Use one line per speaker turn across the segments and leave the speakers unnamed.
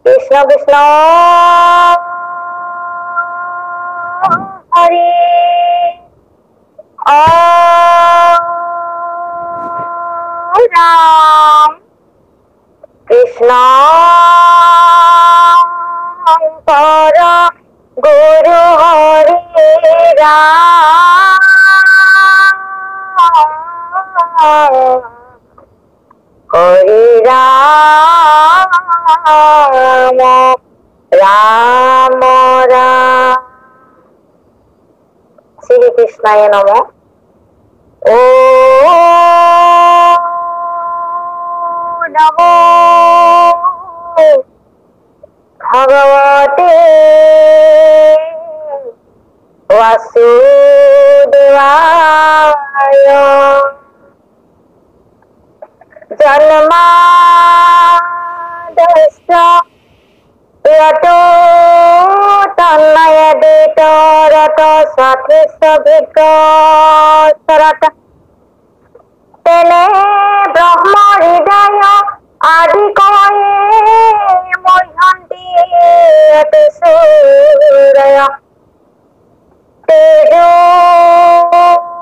কৃষ্ণ কৃষ্ণ হরে রাম কৃষ্ণ পর গুরু হরে রাম হরে রাম রাম রাম। শ্রীকৃষ্ণায় নমঃ। ও নমো ভগবতে বাসুদেবায়। জন্মাদস্য यतो तन्मयदेतो रतो सथिस्सभिघ्नस्वरत तेने ब्रह्म हृदय आदि कये मह्यन्ति यति सूरय तेजो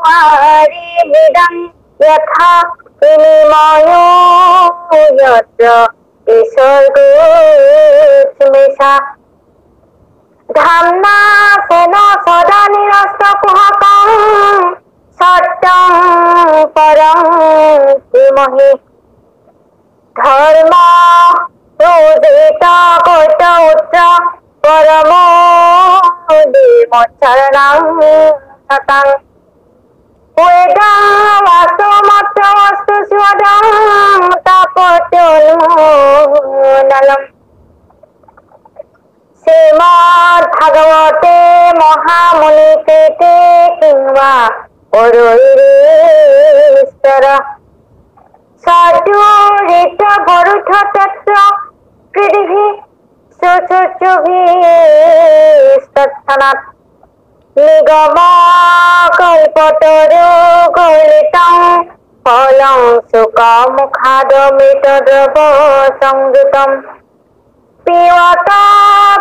हरिहृदं यथा विनिमयो यत्र ईश्वरगुरुस्मिषा धाम्ना सेन सदा निरस्तकुहकं सत्यं परं धीमहि धर्म पूजित कोटोच्च परमो धीमचरणं सतं वेदं वास्तवमत्र स्वदं तापत्योन्मूलनम् श्रीमद्भागवते महामुनिकृते किंवा पुरुषेश्वर सद्योरित बरुथ तत्र कृतिभिः सुचुचुभिस्तत्सनात् निगम कल्पतरो गलितं फलं सुखमुखादमृतद्रव संयुतं पिबत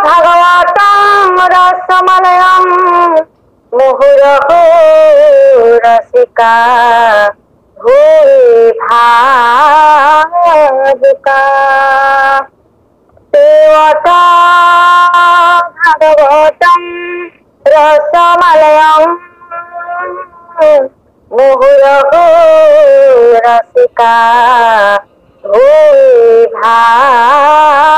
भगवतं रसमलयं मुहुरहो रसिका भूरि भावुका पिबत भगवतं रसमलयं मुहुरहो रसिका भूरि भावुका।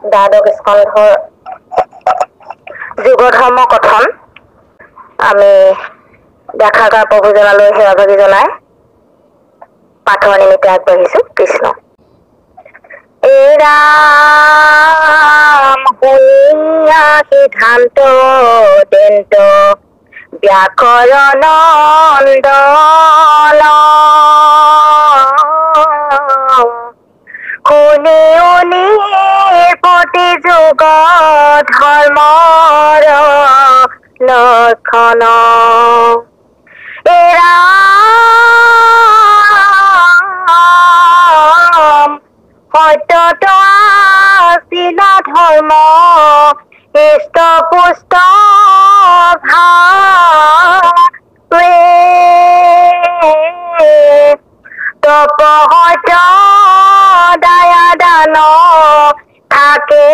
দ্বাদশ স্কন্ধৰ যুগধৰ্ম কথন আমি ব্যাখ্যাকাৰ প্ৰভুজনালৈ সেৱাভাগি জনাই পাঠৰ নিমিত্তে আগবাঢ়িছো। কৃষ্ণ এ ৰাম শুনিয়া সিদ্ধান্ত দেন্ত ব্যাকৰণ নন্দন শুনি উনি প্ৰতি যুগ ধৰ্মৰ লক্ষণ এ ৰাম সত্যত আছিল ধৰ্ম ইষ্ট পুষ্ট ভাৱে তপসত দয়া দান থাকে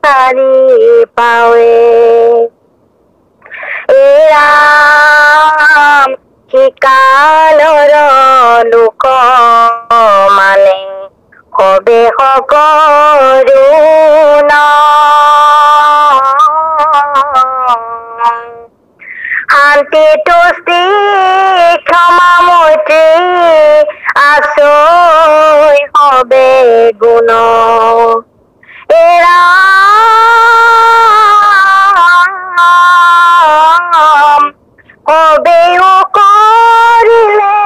চাৰি পাৱে এ ৰাম শিকালৰ লোক মানে সবে সকৰুণ শান্তি তুষ্টি ক্ষমা মৈত্ৰী আছৈ সবে গুণ এ ৰাম সবেও কৰিলে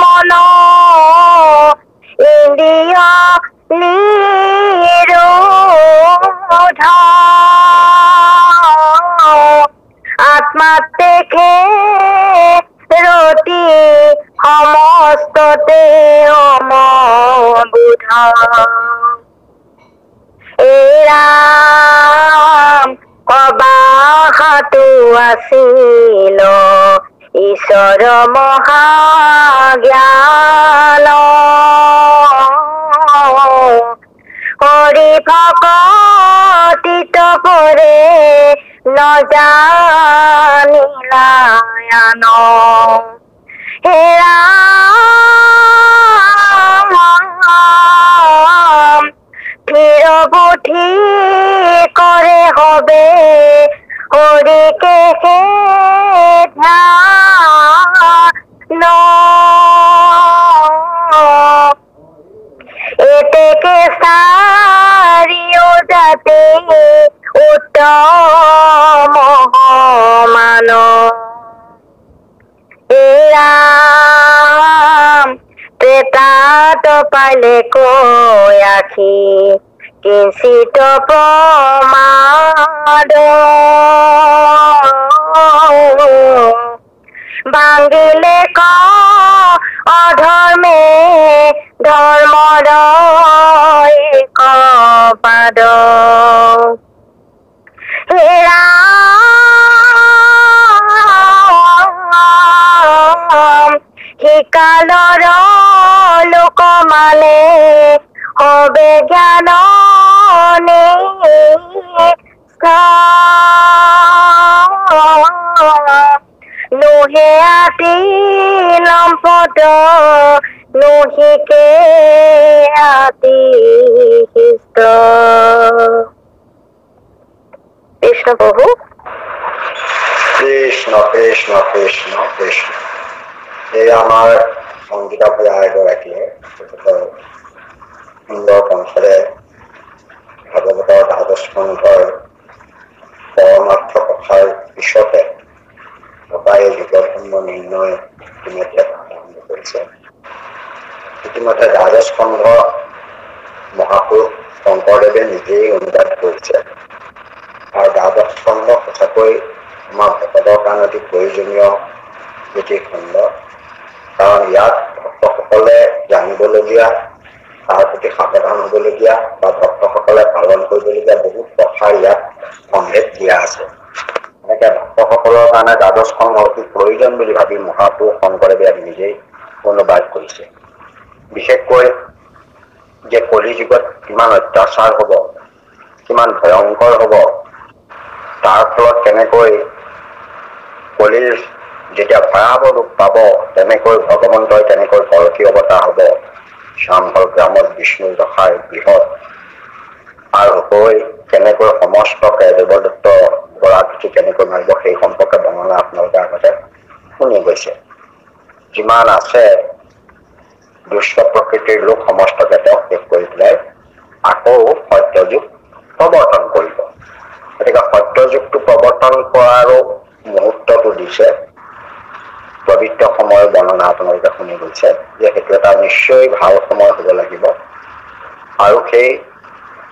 মন ইন্দ্ৰিয় নিৰোধ আত্মাত দেখে ৰতি সমস্ত তে অমবুধ এৰাম কবাহাতো আছিল ঈশ্বৰ মহাজ্ঞান হৰি ভকতিত পৰে নজানিলায়ান হেৰাম থিৰ বুদ্ধি কৰে হবে হৰিকে ধ্যান এতেকে চাৰিও যাতে উত্তম মান এৰাম ত্ৰেতাত পালে কৈ আখি কিঞ্চিত প্ৰমাদ ভাঙিলে ক অধৰ্মে ধৰ্মৰ এক পাদ হেৰাম শিকালৰ লোক মানে হবে জ্ঞান নোহে আতি লম্পট নোহিকে আতি শিষ্ট কৃষ্ণ প্ৰভু
কৃষ্ণ কৃষ্ণ কৃষ্ণ কৃষ্ণ এই আমাৰ সংগীতা প্ৰিয়া এগৰাকীয়ে সুন্দৰ কণ্ঠৰে ভাগৱতৰ দ্বাদশ স্কন্ধৰ পৰমাৰ্থ কথাৰ পিছতে থকা এই যুগধৰ্ম নিৰ্ণয় ইতিমধ্যে আৰম্ভ কৰিছে। ইতিমধ্যে দ্বাদশ স্কন্ধ মহাপুৰুষ শংকৰদেৱে নিজেই অনুবাদ কৰিছে আৰু দ্বাদশ স্কন্ধ সঁচাকৈ আমাৰ ভকতৰ কাৰণে অতি প্ৰয়োজনীয় এটি খণ্ড, কাৰণ ইয়াত ভক্তসকলে জানিবলগীয়া, তাৰ প্ৰতি সাৱধান হ'বলগীয়া বা ভক্তসকলে পালন কৰিবলগীয়া বহুত কথা ইয়াত সন্দেহ দিয়া আছে। এনেকে ভক্তসকলৰ কাৰণে দ্বাদশ স্কন্ধ অতি প্ৰয়োজন বুলি ভাবি মহাপুৰুষ শংকৰদেৱে নিজেই অনুবাদ কৰিছে। বিশেষকৈ যে কলি যুগত কিমান অত্যাচাৰ হ'ব, কিমান ভয়ংকৰ হ'ব, তাৰ ফলত কেনেকৈ কলিৰ যেতিয়া ভয়াৱহ ৰূপ পাব, তেনেকৈ ভগৱন্তই কেনেকৈ কলকি অৱতাৰ হ'ব, চাম্ভৰ গ্ৰামত বিষ্ণুৰ দশাৰ বৃহৎ আৰু হৈ কেনেকৈ সমস্তকে দেৱদত্ত গৰাকী কেনেকৈ মাৰিব, সেই সম্পৰ্কে বৰ্ণনা আপোনালোকে আগতে শুনি গৈছে। যিমান আছে দুষ্ট প্ৰকৃতিৰ লোক সমস্তকে তেওঁ শেষ কৰি পেলাই আকৌ সত্যযুগ প্ৰৱৰ্তন কৰিব। গতিকে সত্যযুগটো প্ৰৱৰ্তন কৰাৰো মুহূৰ্তটো দিছে, পবিত্ৰ সময়ৰ বৰ্ণনা আপোনালোকে শুনি গৈছে যে সেইটো এটা নিশ্চয় ভাল সময় হ'ব লাগিব। আৰু সেই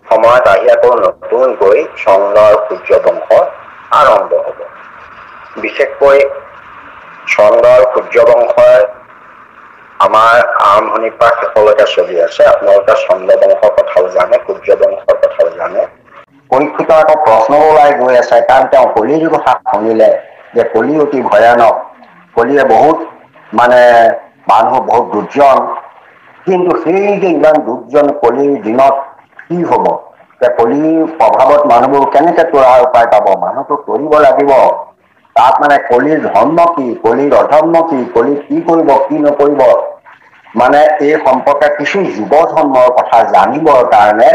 সময়ত আহি আকৌ নতুনকৈ চন্দ্ৰ আৰু সূৰ্য বংশ আৰম্ভ হ'ব। বিশেষকৈ চন্দ্ৰ আৰু সূৰ্য বংশই আমাৰ আৰম্ভণিৰ পৰা শেষলৈকে চলি আছে। আপোনালোকে চন্দ্ৰ বংশৰ কথাও জানে, সূৰ্য বংশৰ কথাও জানে। পৰীক্ষিত আকৌ প্ৰশ্ন ওলাই গৈ আছে, কাৰণ তেওঁ কলিৰ কথা শুনিলে যে কলি অতি ভয়ানক, কলিয়ে বহুত মানুহ বহুত দুৰ্জন, কিন্তু সেই যে ইমান দুৰ্জন কলিৰ দিনত কি হ'ব, যে কলিৰ প্ৰভাৱত মানুহবোৰ কেনেকে তৰাৰ উপায় পাব, মানুহটো তৰিব লাগিব। তাত কলিৰ ধৰ্ম কি, কলিৰ অধৰ্ম কি, কলি কি কৰিব কি নকৰিব, এই সম্পৰ্কে কিছু যুৱ ধৰ্মৰ কথা জানিবৰ কাৰণে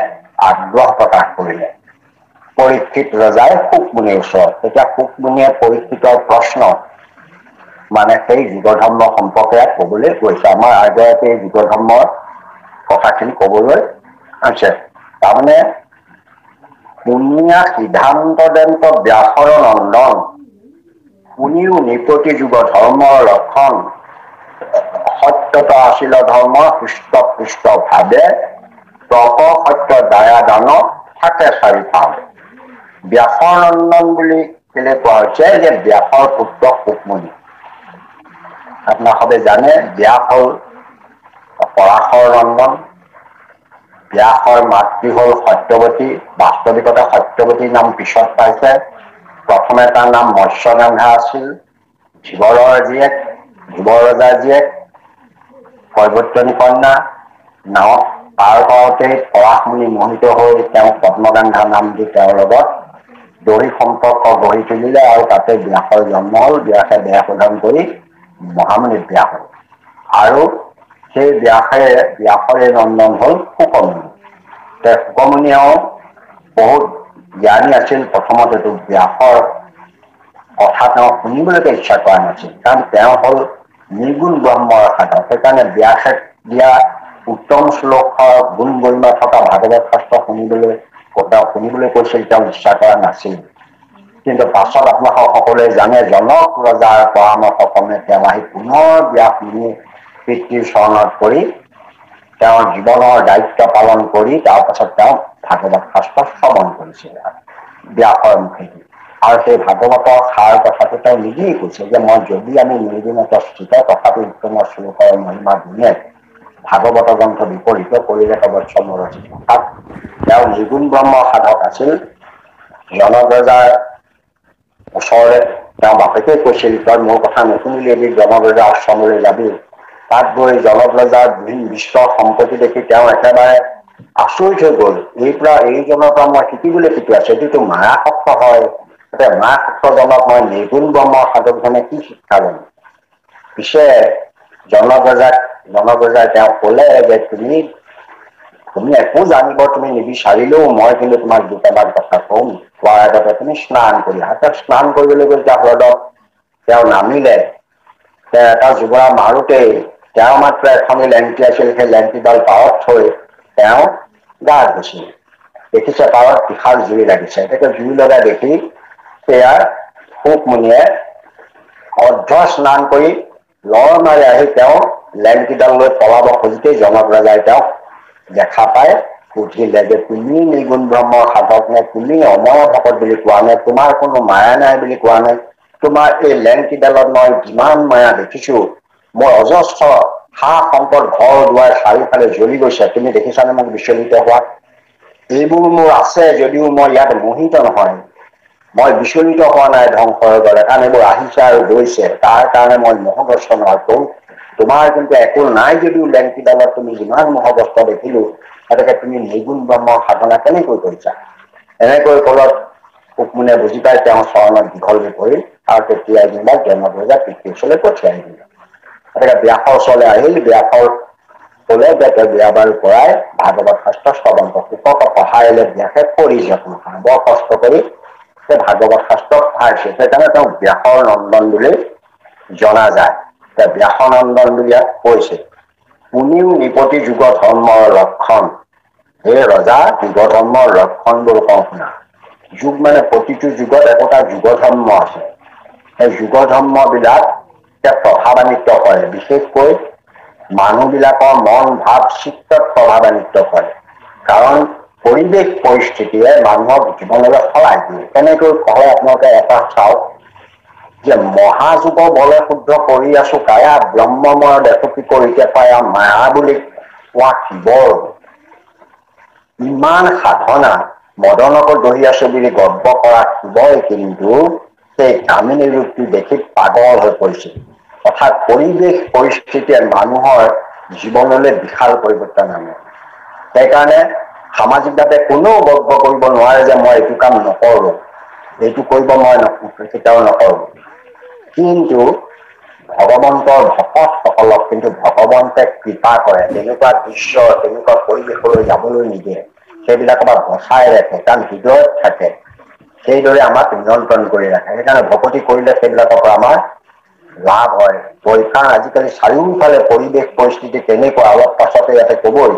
আগ্ৰহ প্ৰকাশ কৰিলে পৰীক্ষিত ৰজাই শুকমুনিৰ ওচৰত। তেতিয়া শুকমুনিয়ে পৰীক্ষিতৰ প্ৰশ্ন সেই যুগ ধৰ্ম সম্পৰ্কে কবলৈ গৈছে। আমাৰ আগতে এই যুগ ধৰ্মৰ কথাখিনি কবলৈ আছে। তাৰমানে পুনিয়া সিদ্ধান্ত দন্ত ব্যাসৰ নন্দন, পুনিও নিপতি যুগ ধৰ্মৰ লক্ষণ, সত্যতা আছিল ধৰ্ম হৃষ্ট পৃষ্ট ভাৱে, তপ সত্য দায়া দান থাকে চাৰি পাওঁ। ব্যাসৰ নন্দন বুলি কেলে কোৱা হৈছে যে ব্যাসৰ পুত্ৰ শুকমুনি। আপোনাক সবে জানে ব্যাস হ'ল পৰাশৰ নন্দন, ব্যাসৰ মাতৃ হল সত্যৱতী। বাস্তৱিকতে সত্যৱতীৰ নাম পিছত পাইছে। প্ৰথমে তাৰ নাম মৎস্যগন্ধা আছিল। ধীবৰৰ জীয়েক, ধীবৰ ৰজাৰ জীয়েক, কৈৱৰ্তনী কন্যা। নাৱত পাৰ কৰোঁতেই পৰাশমুনি মোহিত হৈ তেওঁ পদ্মগন্ধা নাম দি তেওঁৰ লগত দৈহিক সম্পৰ্ক গঢ়ি তুলিলে আৰু তাতে ব্যাসৰ জন্ম হল। ব্যাসে দেহ প্ৰদান কৰি মহামুনি ব্যাস হল আৰু সেই ব্যাসৰে নন্দন হল শুকমুনি। শুকমুনিয়েও বহুত জ্ঞানী আছিল। প্ৰথমতেতো ব্যাসৰ কথা তেওঁ শুনিবলৈকে ইচ্ছা কৰা নাছিল, কাৰণ তেওঁ হল নিৰ্গুণ ব্ৰহ্মৰ সাধক। সেইকাৰণে ব্যাসে দিয়া উত্তম শ্লোকৰ গুণ গৰিমা থকা ভাগৱত শাস্ত্ৰ শুনিবলৈ কৈছিল, তেওঁ ইচ্ছা কৰা নাছিল। কিন্তু পাছত আপোনালোক সকলোৱে জানে, জনক ৰজাৰ পৰামৰ্শ ক্ৰমে তেওঁ আহি পুনৰ ব্যাস মুনিৰ পিতৃৰ চৰণত পৰি তেওঁৰ জীৱনৰ দায়িত্ব পালন কৰি তাৰ পাছত তেওঁ ভাগৱত শাস্ত্ৰ শ্ৰৱণ কৰিছিল ব্যাসৰ মুখেদি। আৰু সেই ভাগৱতৰ সাৰ কথাটো তেওঁ নিজেই কৈছে যে মই যদি আমি নিৰ্গুণত স্থিত তথাপি উত্তম শ্লোকৰ মহিমা গুণে ভাগৱত গ্ৰন্থ বিপৰীত কৰিলে কৱৎসম ৰচিত। তাত তেওঁ নিৰ্গুণ ব্ৰহ্ম সাধক আছিল। জনক ৰজাৰ ওচৰতে তেওঁ বাপেকে কৈছিল, তই মোৰ কথা নুশুনিলি, এদিন জনক ৰজাৰ আশ্ৰমলৈ যাবি। তাত গৈ জনক ৰজাৰ বিশ্বৰ সম্পত্তি দেখি তেওঁ একেবাৰে আচৰিত হৈ গল। এইজনৰ পৰা মই শিকিবলৈ শিকি আছো, এইটোতো মায়াসক্ত হয়। মায়াসক্তজনক মই নিৰ্গুণ ব্ৰহ্মৰ সাধকজনে কি শিক্ষা লম। পিছে জনক ৰজাই তেওঁ কলে যে তুমি একো জানিব তুমি নিবিচাৰিলেও মই কিন্তু তোমাক দুটামান কথা কম। কোৱাৰ আগতে তুমি স্নান কৰি হাতত স্নান কৰিবলৈ গৈ যেতিয়া হ্ৰদত তেওঁ নামিলে, এটা জোবৰা মাৰোতেই তেওঁ মাত্ৰ এখনি লেংটি আছিল, সেই লেংটিডাল পাৰত থৈ তেওঁ গা ধুইছিল। দেখিছে পাৰত বিশাল জুই লাগিছে। তেতিয়া জুই লগা দেখি সেয়া শুকমুনিয়ে অৰ্ধ স্নান কৰি লৰ মাৰি আহি তেওঁ লেংটিডাল লৈ পলাব খোজোতেই জনক ৰজাই তেওঁক দেখা পাই সুধিলে যে তুমি নিৰ্গুণ ব্ৰহ্মৰ সাধক নে, তুমি অমৰ ভকত বুলি কোৱা নে, তোমাৰ কোনো মায়া নাই বুলি কোৱা নাই। তোমাৰ এই লেংটিডালত মই যিমান মায়া দেখিছো, মই অজস্ৰ সা সম্পদ ঘৰ দুৱাৰ চাৰিওফালে জ্বলি গৈছে, তুমি দেখিছানে মোক বিচলিত হোৱা। এইবোৰ মোৰ আছে যদিও মই ইয়াত মোহিত নহয়, মই বিচলিত হোৱা নাই ধ্বংস হৈ গলে, কাৰণ এইবোৰ আহিছে আৰু গৈছে, তাৰ কাৰণে মই মোহগ্ৰস্ত নহতো। তোমাৰ কিন্তু একো নাই যদিও লেংটিডালত তুমি যিমান মোহগ্ৰস্ত দেখিলো, গতিকে তুমি নিৰ্গুণ ব্ৰহ্মৰ সাধনা কেনেকৈ কৰিছা। এনেকৈ কলত শুকমুনিয়ে বুজি পাই তেওঁৰ চৰণত দীঘল হৈ পৰিল আৰু তেতিয়াই যেনিবা জনক ৰজা পিতৃৰ ওচৰলৈ পঠিয়াই দিলে। গতিকে ব্যাসৰ ওচৰলৈ আহিল। ব্যাসৰ কলে যে তই বিয়া-বাৰু কৰাই ভাগৱত শাস্ত্ৰ শ্ৰৱণ কৰ। শুকক সহায়লে ব্যাসে কৰি যত্ন বৰ কষ্ট কৰি সেই ভাগৱত শাস্ত্ৰ পঢ়াইছে। সেইকাৰণে তেওঁক ব্যাসৰ নন্দন বুলি জনা যায়। ব্যাসনন্দন বুলি ইয়াক কৈছে। পুনিও নিপতি যুগ ধৰ্মৰ লক্ষণ। হে ৰজা, যুগ ধৰ্মৰ লক্ষণবোৰ কওঁ শুনা। যুগ মানে প্ৰতিটো যুগত একোটা যুগ ধৰ্ম আছে। সেই যুগ ধৰ্ম বিলাক প্ৰভাৱান্বিত কৰে, বিশেষকৈ মানুহ বিলাকৰ মন ভাৱ চিত্তত প্ৰভাৱান্বিত কৰে। কাৰণ পৰিৱেশ পৰিস্থিতিয়ে মানুহক জীৱনলৈ সলাই দিয়ে। কেনেকৈ কয় আপোনালোকে এটা চাওক যে মহাযুগ বলে শুদ্ধ কৰি আছো কায়া, ব্ৰহ্মময় দেখি কৰিতে পায়া মায়া বুলি কোৱা শিৱৰ ইমান সাধনা মদনকো দহি আছো বুলি গৰ্ব কৰা শিৱই কিন্তু সেই কামিনী ৰূপটি দেখি পাগল হৈ পৰিছিল। অৰ্থাৎ পৰিৱেশ পৰিস্থিতিয়ে মানুহৰ জীৱনলৈ বিশাল পৰিৱৰ্তন আনে। সেইকাৰণে সামাজিকভাৱে কোনেও গৰ্ব কৰিব নোৱাৰে যে মই এইটো কাম নকৰো, এইটো কৰিব মই কেতিয়াও নকৰো। কিন্তু ভগৱন্তৰ ভকতসকলক কিন্তু ভগৱন্তে কৃপা কৰে, তেনেকুৱা দৃশ্য তেনেকুৱা পৰিৱেশলৈ যাবলৈ নিদিয়ে, সেইবিলাকৰ পৰা বচাই ৰাখে, কাৰণ হৃদয়ত থাকে। সেইদৰে আমাক নিয়ন্ত্ৰণ কৰি ৰাখে। সেইকাৰণে ভকতি কৰিলে সেইবিলাকৰ পৰা আমাৰ লাভ হয়। কাৰণ আজিকালি চাৰিওফালে পৰিৱেশ পৰিস্থিতি তেনেকুৱা, অলপ পাছতে ইয়াতে কবই,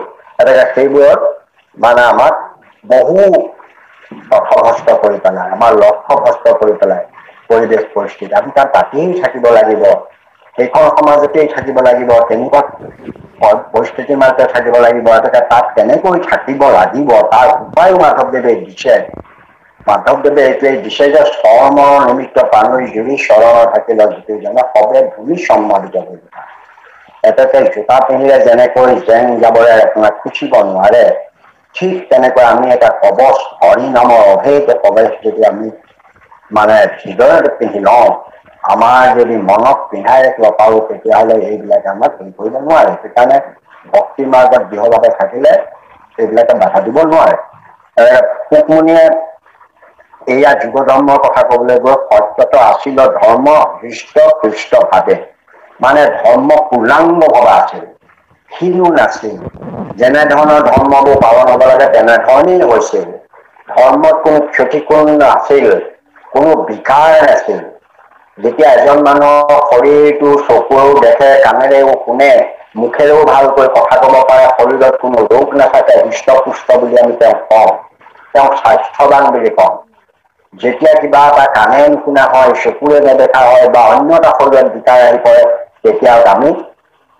সেইবোৰত মানে আমাক বহু পথভ্ৰষ্ট কৰি পেলাই, আমাৰ লক্ষ্য ভ্ৰষ্ট কৰি পেলাই পৰিৱেশ পৰিস্থিতি। আমি তাতেই থাকিব লাগিব, সেইখন সমাজতেই থাকিব লাগিব, তেনেকুৱা পৰিস্থিতিৰ মাজতে থাকিব লাগিব। তাত কেনেকৈ থাকিব লাগিব তাৰ উপায়ো মাধৱদেৱে দিছে। মাধৱদেৱে এইটোৱেই দিছে যে চৰণৰ নিমিত্ত প্ৰাণৈ জুৰি চৰণৰ থাকিলে যিটো জানে সবে ভূমি সম্মানিত হৈ এতেকে জোতা পিন্ধিলে যেনেকৈ জেং যাবৰে আপোনাক খুচিব নোৱাৰে, ঠিক তেনেকৈ আমি এটা কবচ হৰি নামৰ অভেদ কবচ যদি আমি মানে হৃদয়ত পিন্ধি লওঁ, আমাৰ যদি মনক পিন্ধাই ৰাখিব পাৰোঁ, তেতিয়াহ'লে এইবিলাকে আমাক হেৰি কৰিব নোৱাৰে। সেইকাৰণে ভক্তি মাৰ্গত দৃঢ়ভাৱে থাকিলে এইবিলাকে বাধা দিব নোৱাৰে। সুকমুনিয়ে এয়া যুগ ধৰ্মৰ কথা ক'বলৈ গৈ সত্যত আছিল ধৰ্ম হৃষ্ট পুষ্ট ভাৱে, মানে ধৰ্ম পূৰ্ণাংগ ভাৱে আছিল, ক্ষীণো নাছিল। যেনে ধৰণৰ ধৰ্মবোৰ পালন হ'ব লাগে তেনেধৰণেই হৈছিল। ধৰ্মত কোনো ক্ষতিপূৰণ নাছিল, কোনো বিকাৰ নাছিল। যেতিয়া এজন মানুহৰ শৰীৰটো চকুৰেও দেখে, কাণেৰেও শুনে, মুখেৰেও ভালকৈ কথা ক'ব পাৰে, শৰীৰত কোনো ৰোগ নাথাকে, হৃষ্টপুষ্ট বুলি আমি তেওঁক কওঁ, তেওঁক স্বাস্থ্যৱান বুলি কওঁ। যেতিয়া কিবা এটা কাণে নুশুনা হয়, চকুৰে নেদেখা হয় বা অন্য এটা শৰীৰত বিকাৰ আহি পৰে, তেতিয়া আমি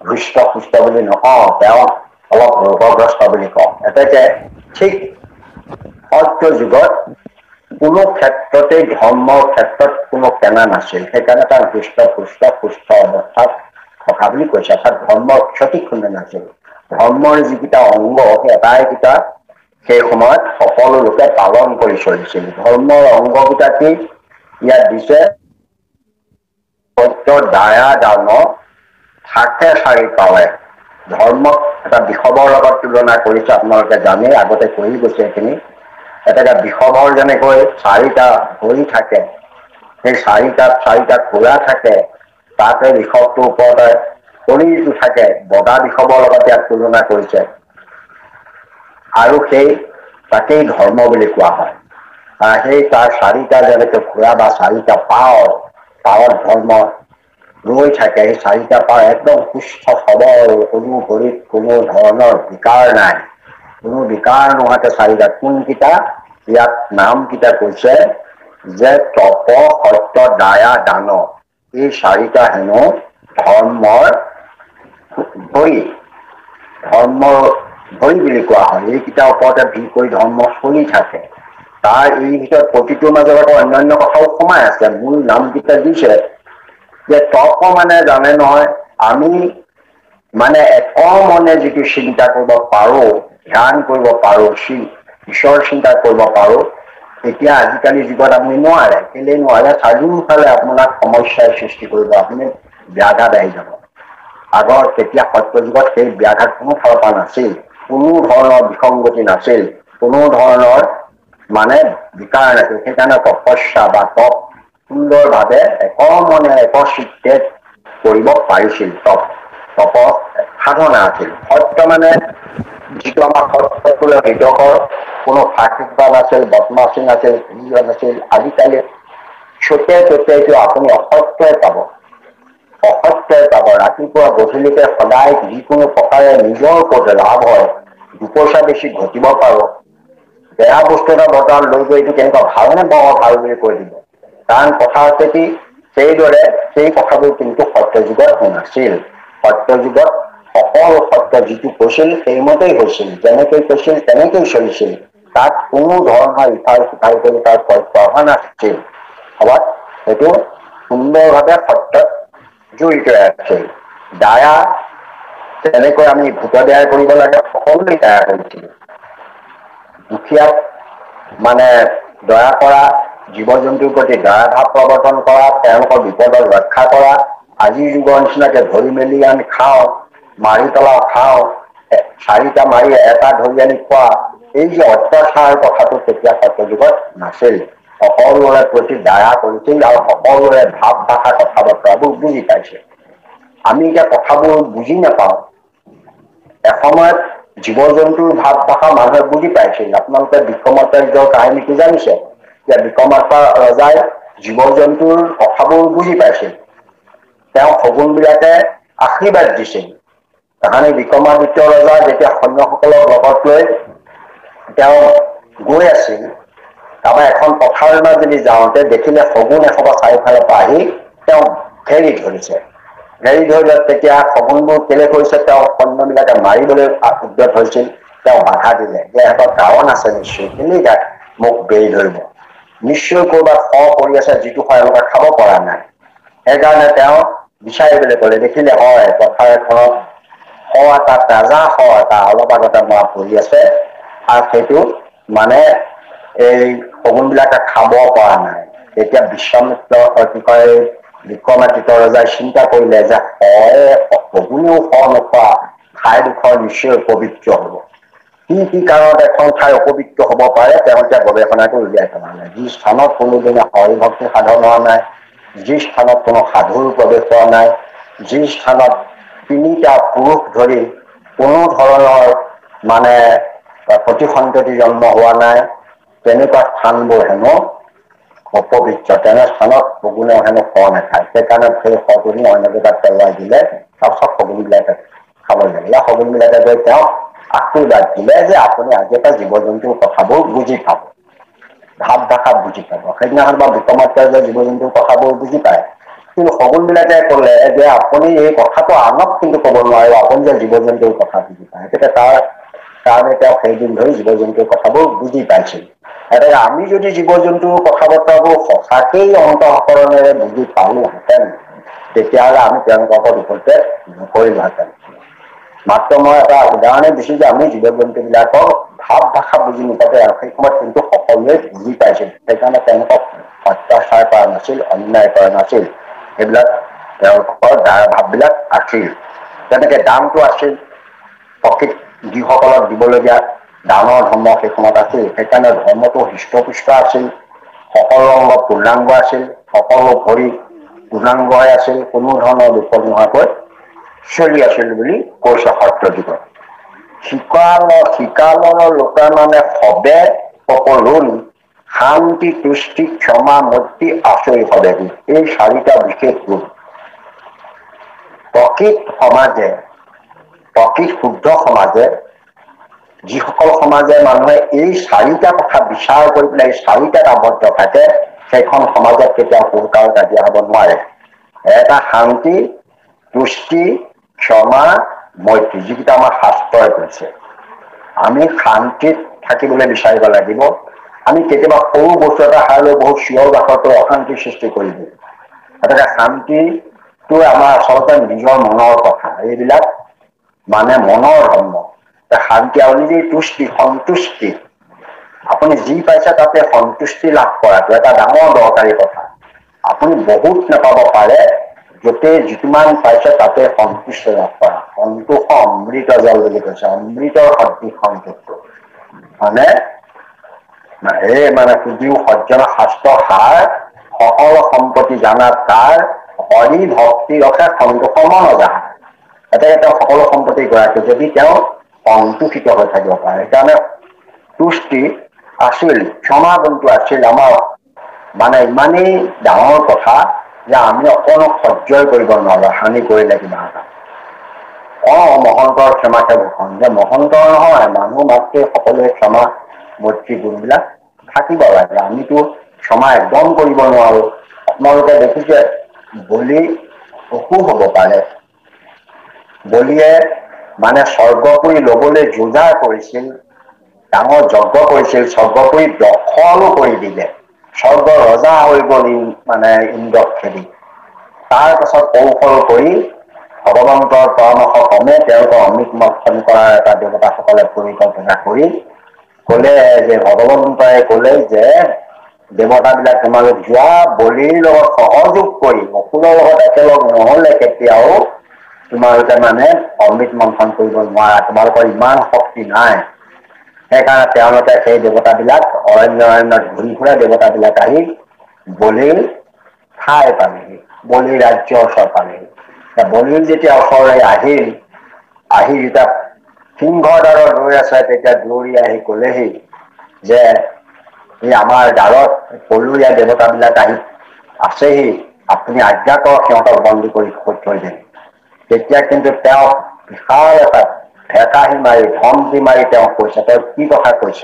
হৃষ্টপুষ্ট বুলি নকওঁ, তেওঁক অলপ ৰোগগ্ৰস্ত বুলি কওঁ। এতেকে ঠিক সত্য যুগত কোনো ক্ষেত্ৰতে ধৰ্মৰ ক্ষেত্ৰত কোনো কেনা নাছিল, সেইকাৰণে তাৰ হৃষ্টপুষ্ট সুস্থ অৱস্থাত থকা বুলি কৈছে। অৰ্থাৎ ধৰ্মৰ ক্ষতি কোনো নাছিল। ধৰ্মৰ যিকেইটা অংগ সেই আটাইকেইটা সেই সময়ত সকলো লোকে পালন কৰি চলিছিল। ধৰ্মৰ অংগকেইটা কি ইয়াত দিছে, সত্য দায়া দান থাকে চাৰি পাৱে। ধৰ্মক এটা বিষৱৰ লগত তুলনা কৰিছে, আপোনালোকে জানেই, আগতে কৰি গৈছে এইখিনি। এটা বিষৱৰ যেনেকৈ চাৰিটা ভৰি থাকে, সেই চাৰিটা খুৰা থাকে, তাতে বিষৱটোৰ ওপৰতে শৰীৰটো থাকে, বগা বিষৱৰ লগত ইয়াক তুলনা কৰিছে। আৰু সেই তাকেই ধৰ্ম বুলি কোৱা হয়। সেই তাৰ চাৰিটা যেনেকৈ খুৰা বা চাৰিটা পাও, পাৱত ধৰ্ম ৰৈ থাকে। সেই চাৰিটা পাও একদম সুস্থ সবল, কোনো ভৰিত কোনো ধৰণৰ বিকাৰ নাই, কোনো বিকাৰ নোহোৱাকে চাৰিটা। কোনকেইটা ইয়াত নাম কেইটা কৈছে যে তপ, সত্য, দায়া, দান, এই চাৰিটা হেনো ধৰ্মৰ ভৰি, ধৰ্মৰ ভৰি বুলি কোৱা হয়। এইকেইটাৰ ওপৰতে ভিৰ কৰি ধৰ্ম চলি থাকে। তাৰ এই ভিতৰত প্ৰতিটোৰ মাজত আকৌ অন্যান্য কথাও সোমাই আছে। মূল নামকেইটা দিছে যে তপ মানে জানে নহয়, আমি মানে মনে যিটো চিন্তা কৰিব পাৰো, ধ্যান কৰিব পাৰো, ঈশ্বৰ চিন্তা কৰিব পাৰো, এতিয়া আজিকালি যুগত আপুনি নোৱাৰে। কেলেই নোৱাৰে? চাৰিওফালে আপোনাক সমস্যাৰ সৃষ্টি কৰিব, আপুনি ব্যাঘাত আহি যাব। আগৰ তেতিয়া সত্য যুগত সেই ব্যাঘাত কোনো ফালৰ পৰা নাছিল, কোনো ধৰণৰ বিসংগতি নাছিল, কোনো ধৰণৰ মানে বিকাৰ নাছিল। সেইকাৰণে তপস্যা বা তপ সুন্দৰভাৱে মনে একচিত্তে কৰিব পাৰিছিল। তপ সাধনা আছিল। সত্য মানে যিটো আমাৰ সত্য হৃদয়ৰ কোনো ফাঁকিবাদ নাছিল, বদমাচি নাছিল, নাছিল। আজিকালি চতে ততে আপুনি অসত্যই পাব, অসত্যই পাব। ৰাতিপুৱা গধূলিকে সদায় যিকোনো প্ৰকাৰে নিজৰ ওপৰত লাভ হয়, দুপইচা বেছি ঘটিব পাৰো, বেয়া বস্তু এটা বজাৰত লৈ গৈ এইটো কেনেকুৱা ভাল নে বৰ ভাল বুলি কৈ দিব। কাৰণ কথা হৈছে কি, সেইদৰে সেই কথাবোৰ কিন্তু সত্য যুগত নাছিল। সত্য যুগত সকলো সত্য যিটো কৈছিল সেইমতেই হৈছিল, যেনেকৈ কৈছিল তেনেকৈ চলিছিল। তাত কোনো ধৰণৰ ইফাল সিফাল কৰি তাৰ পঢ়া নাছিল। অৰ্থাৎ সেইটো সুন্দৰভাৱে সত্যত জড়িত আছিল। দায়া তেনেকৈ আমি ভূত দায় কৰিব লাগে, সকলোৱে দায়া কৰিছিল। দুখীয়াক মানে দয়া কৰা, জীৱ জন্তুৰ প্ৰতি দয়া ভাৱ প্ৰৱৰ্তন কৰা, তেওঁলোকৰ বিপদত ৰক্ষা কৰা। আজিৰ যুগৰ নিচিনাকে ধৰি মেলি আমি খাওঁ, মাৰি পেলাও, খাওঁ, চাৰিটা মাৰি এটা ধৰি আনি খোৱা, এই যে অত্যাচাৰ কথাটো তেতিয়া সত্য যুগত নাছিল। সকলোৰে প্ৰতি দয়া কৰিছিল আৰু সকলোৰে ভাৱ ভাষা কথা বতৰাবোৰ বুজি পাইছিল। আমি এতিয়া কথাবোৰ বুজি নাপাওঁ। এসময়ত জীৱ জন্তুৰ ভাৱ ভাষা মানুহে বুজি পাইছিল। আপোনালোকে বিক্ৰমাদিত্যৰ কাহিনীটো জানিছে যে বিক্ৰমাদিত্য ৰজাই জীৱ জন্তুৰ কথাবোৰ বুজি পাইছিল। তেওঁ শগুন বিলাকে আশীৰ্বাদ দিছিল। তাহানি বিক্ৰমাদিত্য ৰজা যেতিয়া সৈন্যসকলক লগত লৈ তেওঁ গৈ আছিল, তাৰপৰা এখন পথাৰৰ মাজেদি যাওঁতে দেখিলে শগুন এসোপা চাৰিওফালৰ পৰা আহি তেওঁ ঘেৰি ধৰিছে। ঘেৰি ধৰিলে তেতিয়া শগুনবোৰ কেলে কৰিছে, তেওঁ সৈন্যবিলাকে মাৰিবলৈ উদ্যত হৈছিল। তেওঁ বাধা দিলে যে এহঁতৰ কাৰণ আছে নিশ্চয়, কেলেই মোক বেৰি ধৰিব, নিশ্চয় কৰবাত কৰি আছে যিটো হয় এনেকুৱা খাব পৰা নাই। সেইকাৰণে তেওঁ বিচাৰিবলৈ ক'লে দেখিলে হয় পথাৰ এখনত এটা তাজা এটা অলপ আগতে মৰা পৰি আছে আৰু সেইটো মানে এই শগুনবিলাকে খাব পৰা নাই। তেতিয়া বিশ্বামিত্ৰ কি কয় বিক্ৰমাদিত্য ৰজাই চিন্তা কৰিলে যে শগুনেও নোখোৱা ঠাইডোখৰ নিশ্চয় পবিত্ৰ হব। কি কাৰণত এখন ঠাই অপবিত্ৰ হব পাৰে তেওঁ এতিয়া গৱেষণাটো উলিয়াই পেলালে। যি স্থানত কোনোদিনে হৰিভক্তি সাধন হোৱা নাই, যি স্থানত কোনো সাধুৰ প্ৰৱেশ হোৱা নাই, যি স্থানত তিনিটা পুৰুষ ধৰি কোনো ধৰণৰ মানে প্ৰতিসন্ততি জন্ম হোৱা নাই, তেনেকুৱা স্থানবোৰ হেনো অপবিত্ৰ। তেনে স্থানত শগুনে হেনো ফল নাখায়। সেইকাৰণে সেই শগুনি অন্য জেগাত পেলাই দিলে। তাৰপিছত শগুনবিলাকে খাবলৈ লাগিলে। শগুনবিলাকে গৈ তেওঁক আশীৰ্বাদ দিলে যে আপুনি আজিৰ পৰা জীৱ জন্তুৰ কথাবোৰ বুজি পাব, ভাৱ ভাষা বুজি পাব। সেইদিনাখন বা বিক্ৰমাদিত্যই যে জীৱ জন্তুৰ কথাবোৰ বুজি পায়, কিন্তু শগুনবিলাকে ক'লে যে আপুনি এই কথাটো আনক কিন্তু ক'ব নোৱাৰিব, আপুনি যে জীৱ জন্তুৰ কথা বুজি পায়। তেতিয়া তাৰ কাৰণে তেওঁ সেইদিন ধৰি জীৱ জন্তুৰ কথাবোৰ বুজি পাইছিল। এতিয়া আমি যদি জীৱ জন্তুৰ কথা বতৰাবোৰ সঁচাকেই অন্তঃকৰণেৰে বুজি পালোহেঁতেন, তেতিয়াহ'লে আমি তেওঁলোকৰ ওপৰত উপদেশ নকৰিলোহেঁতেন। মাত্ৰ মই এটা উদাহৰণে দিছো যে আমি জীৱ জন্তু বিলাকৰ ভাৱ ভাষা বুজি নোপোৱাতে সেই সময়ত কিন্তু সকলোৱে বুজি পাইছিল। সেইকাৰণে তেওঁলোকক অত্যাচাৰ কৰা নাছিল, অন্যায় কৰা নাছিল। সেইবিলাক তেওঁলোকৰ দায় ভাৱবিলাক আছিল। তেনেকে দানটো আছিল, প্ৰকৃত যিসকলক দিবলগীয়া দানৰ ধৰ্ম সেই সময়ত আছিল। সেইকাৰণে ধৰ্মটো হৃষ্টপুষ্ট আছিল, সকলো অংগ পূৰ্ণাংগ আছিল, সকলো ভৰি পূৰ্ণাংগ হৈ আছিল, কোনো ধৰণৰ বিপদ নোহোৱাকৈ চলি আছিল বুলি কৈছে সত্যযুগত। শিকালৰ লোকে মানে সবে সকলোন শান্তি, তুষ্টি, ক্ষমা, মুক্তি, আচৰি সবে। এই চাৰিটা বিশেষ গুণ প্ৰকৃত সমাজে, প্ৰকৃত শুদ্ধ সমাজে, যিসকল সমাজে মানুহে এই চাৰিটা কথা বিচাৰ কৰি পেলাই এই চাৰিটাত আবদ্ধ থাকে, সেইখন সমাজত কেতিয়াও পুৰস্কাৰ কাজিয়া হব নোৱাৰে। এটা শান্তি, তুষ্টি, ক্ষমা, মৈত্ৰী, যিকেইটা আমাৰ শাস্ত্ৰই কৈছে। আমি শান্তিত থাকিবলৈ বিচাৰিব লাগিব। আমি কেতিয়াবা সৰু বস্তু এটা খাই বহুত চিঞৰ বাখৰ কৰি অশান্তিৰ সৃষ্টি কৰি দিওঁ। গতিকে শান্তিটো আমাৰ আচলতে নিজৰ মনৰ কথা। এইবিলাক মানে মনৰ ধৰ্ম। শান্তি আৰু নিজেই তুষ্টি, সন্তুষ্টি, আপুনি যি পাইছে তাতে সন্তুষ্টি লাভ কৰাটো এটা ডাঙৰ দৰকাৰী কথা। আপুনি বহুত নাপাব পাৰে, য'তেই যিমান পাইছে তাতে সন্তুষ্ট লাভ কৰা। সন্তোষ অমৃত জল বুলি কৈছে, অমৃতৰ সদৃশ সন্তুষ্ট। মানে এই মানে সুজীৱ সজ্জন শাস্ত্ৰ সাৰ, সকলো সম্পত্তি জানা তাৰ, হৰি ভক্তি ৰখে সন্তোষ মন যায়। এতিয়া তেওঁ সকলো সম্পত্তি গৰাকী যদি তেওঁ সন্তোষিত হৈ থাকিব পাৰে। সেইকাৰণে তুষ্টি আছিল, ক্ষমা গুণটো আছিল আমাৰ মানে ইমানেই ডাঙৰ কথা যে আমি অকণো সহ্যই কৰিব নোৱাৰো হানি কৰিলে কিবা এটা। মহন্তৰ ক্ষমাকে ভূষণ, যে মহন্তৰ নহয়, মানুহ মাতৃ সকলোৱে ক্ষমা মৈত্ৰী গুণবিলাক থাকিব লাগে। আমিতো ক্ষমা একদম কৰিব নোৱাৰো। আপোনালোকে দেখিছে বলি অসুখ হব পাৰে, বলিয়ে মানে স্বৰ্গপুৰী লবলৈ যোগাৰ কৰিছিল, ডাঙৰ যজ্ঞ কৰিছিল, স্বৰ্গপুৰী দখলো কৰি দিলে, স্বৰ্গ ৰজা হৈ গল মানে ইন্দ্ৰক খেদি। তাৰ পাছত কৌশল কৰি ভগৱন্তৰ পৰামৰ্শ ক্ৰমে তেওঁলোকৰ অমৃত মন্থন কৰাৰ এটা দেৱতাসকলে পৰিকল্পনা কৰি কলে যে, ভগৱন্তই কলে যে দেৱতাবিলাক তোমালোক যোৱা, বলিৰ লগত সহযোগ কৰি অসুৰৰ লগত একেলগ নহলে কেতিয়াও তোমালোকে মানে অমৃত মন্থন কৰিব নোৱাৰা, তোমালোকৰ ইমান শক্তি নাই। সেইকাৰণে তেওঁলোকে সেই দেৱতাবিলাক অৰণ্যত ঘূৰি ফুৰা দেৱতাবিলাক আহি বলিৰ ঠাই পালেহি, বলিৰ ৰাজ্যৰ ওচৰ পালেহি। বলিৰ যেতিয়া ওচৰলৈ আহিল, আহি যেতিয়া সিংহৰ দ্বাৰত ৰৈ আছে, তেতিয়া দৌৰি আহি কলেহি যে এই আমাৰ দ্বাৰত পৰুৰীয়া দেৱতাবিলাক আহি আছেহি, আপুনি আজ্ঞা কৰক সিহঁতক বন্দী কৰি থৈ দিম। তেতিয়া কিন্তু তেওঁ বিশাল এটা ঠেকাহি মাৰি ধমকি মাৰি তেওঁ কৈছে, তই কি কথা কৈছ?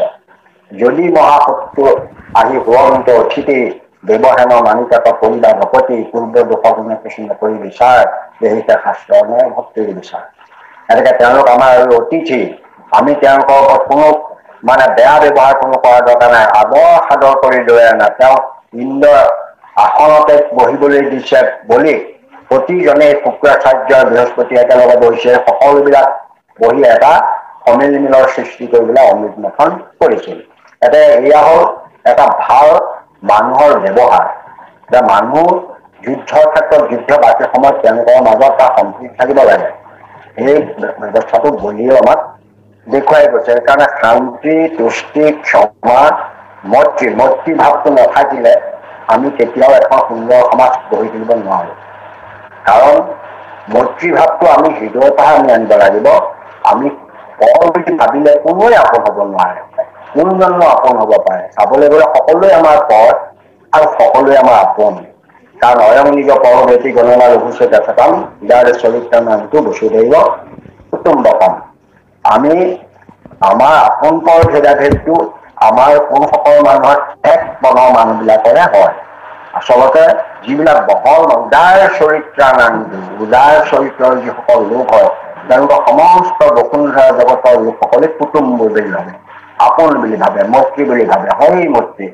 যদি মহাশত্ৰু আহি হুৱন্ত অতিথি ব্যৱহেনৰ মানিকাক কৰিবা ভকতি, পূৰ্ব দুখগুণে কিছু নকৰি বিচাৰ, দেহিতে শাস্ত্ৰ নে ভক্তিৰ বিচাৰ। এনেকে তেওঁলোক আমাৰ অতিথি, আমি তেওঁলোকৰ ওপৰত কোনো মানে বেয়া ব্যৱহাৰ কোনো কৰা দৰকাৰ নাই, আদৰ সাদৰ কৰি লৈ আনা। তেওঁ ইন্দ্ৰৰ আসনতে বহিবলৈ দিছে বলিক, প্ৰতিজনে শুক্ৰাচাৰ্য বৃহস্পতি একেলগে বহিছে, সকলোবিলাক বহি এটা সমিলমিলৰ সৃষ্টি কৰিবলৈ অমৃত মন্থন কৰিছিল। এয়া হ'ল এটা ভাল মানুহৰ ব্যৱহাৰ। যে মানুহ যুদ্ধৰ ক্ষেত্ৰত যুদ্ধ বাকী সময়ত তেওঁলোকৰ মাজত এটা সম্প্ৰীতি থাকিব লাগে, এই ব্যৱস্থাটো বলিও আমাক দেখুৱাই গৈছে। সেইকাৰণে শান্তি, তুষ্টি, ক্ষমা, মৈত্ৰী ভাৱটো নাথাকিলে আমি কেতিয়াও এখন সুন্দৰ সমাজ গঢ়ি তুলিব নোৱাৰো। কাৰণ মৈত্ৰী ভাৱটো আমি হৃদয়ৰ পৰা আমি আনিব লাগিব। আমি পৰ বুলি ভাবিলে কোনোৱে আপোন হ'ব নোৱাৰে। কোনজনো আপোন হ'ব পাৰে? চাবলৈ গ'লে সকলোৱে আমাৰ পৰ আৰু সকলোৱে আমাৰ আপোন। কাৰণ অয়ং নিজ পৰৱৰ্তী গণনা লঘুছে দেখাম যাৰ চৰিত্ৰ নামটো বসুধৈৱ কুটুম্বকম। আমি আমাৰ আপোন পৰ ভেদাভেদটো আমাৰ কোনসকল মানুহৰ ঠেক মনৰ মানুহবিলাকৰে হয়। আচলতে যিবিলাক বহল উদাৰ চৰিত্ৰানন্দী, উদাৰ চৰিত্ৰৰ যিসকল লোক হয় তেওঁলোকৰ সমস্ত বসুন্ধৰা জগতৰ লোকসকলে কুটুম্ব বুলি ভাবে, আপোন বুলি ভাবে, মৈত্ৰী বুলি ভাবে। হয় মৈত্ৰী।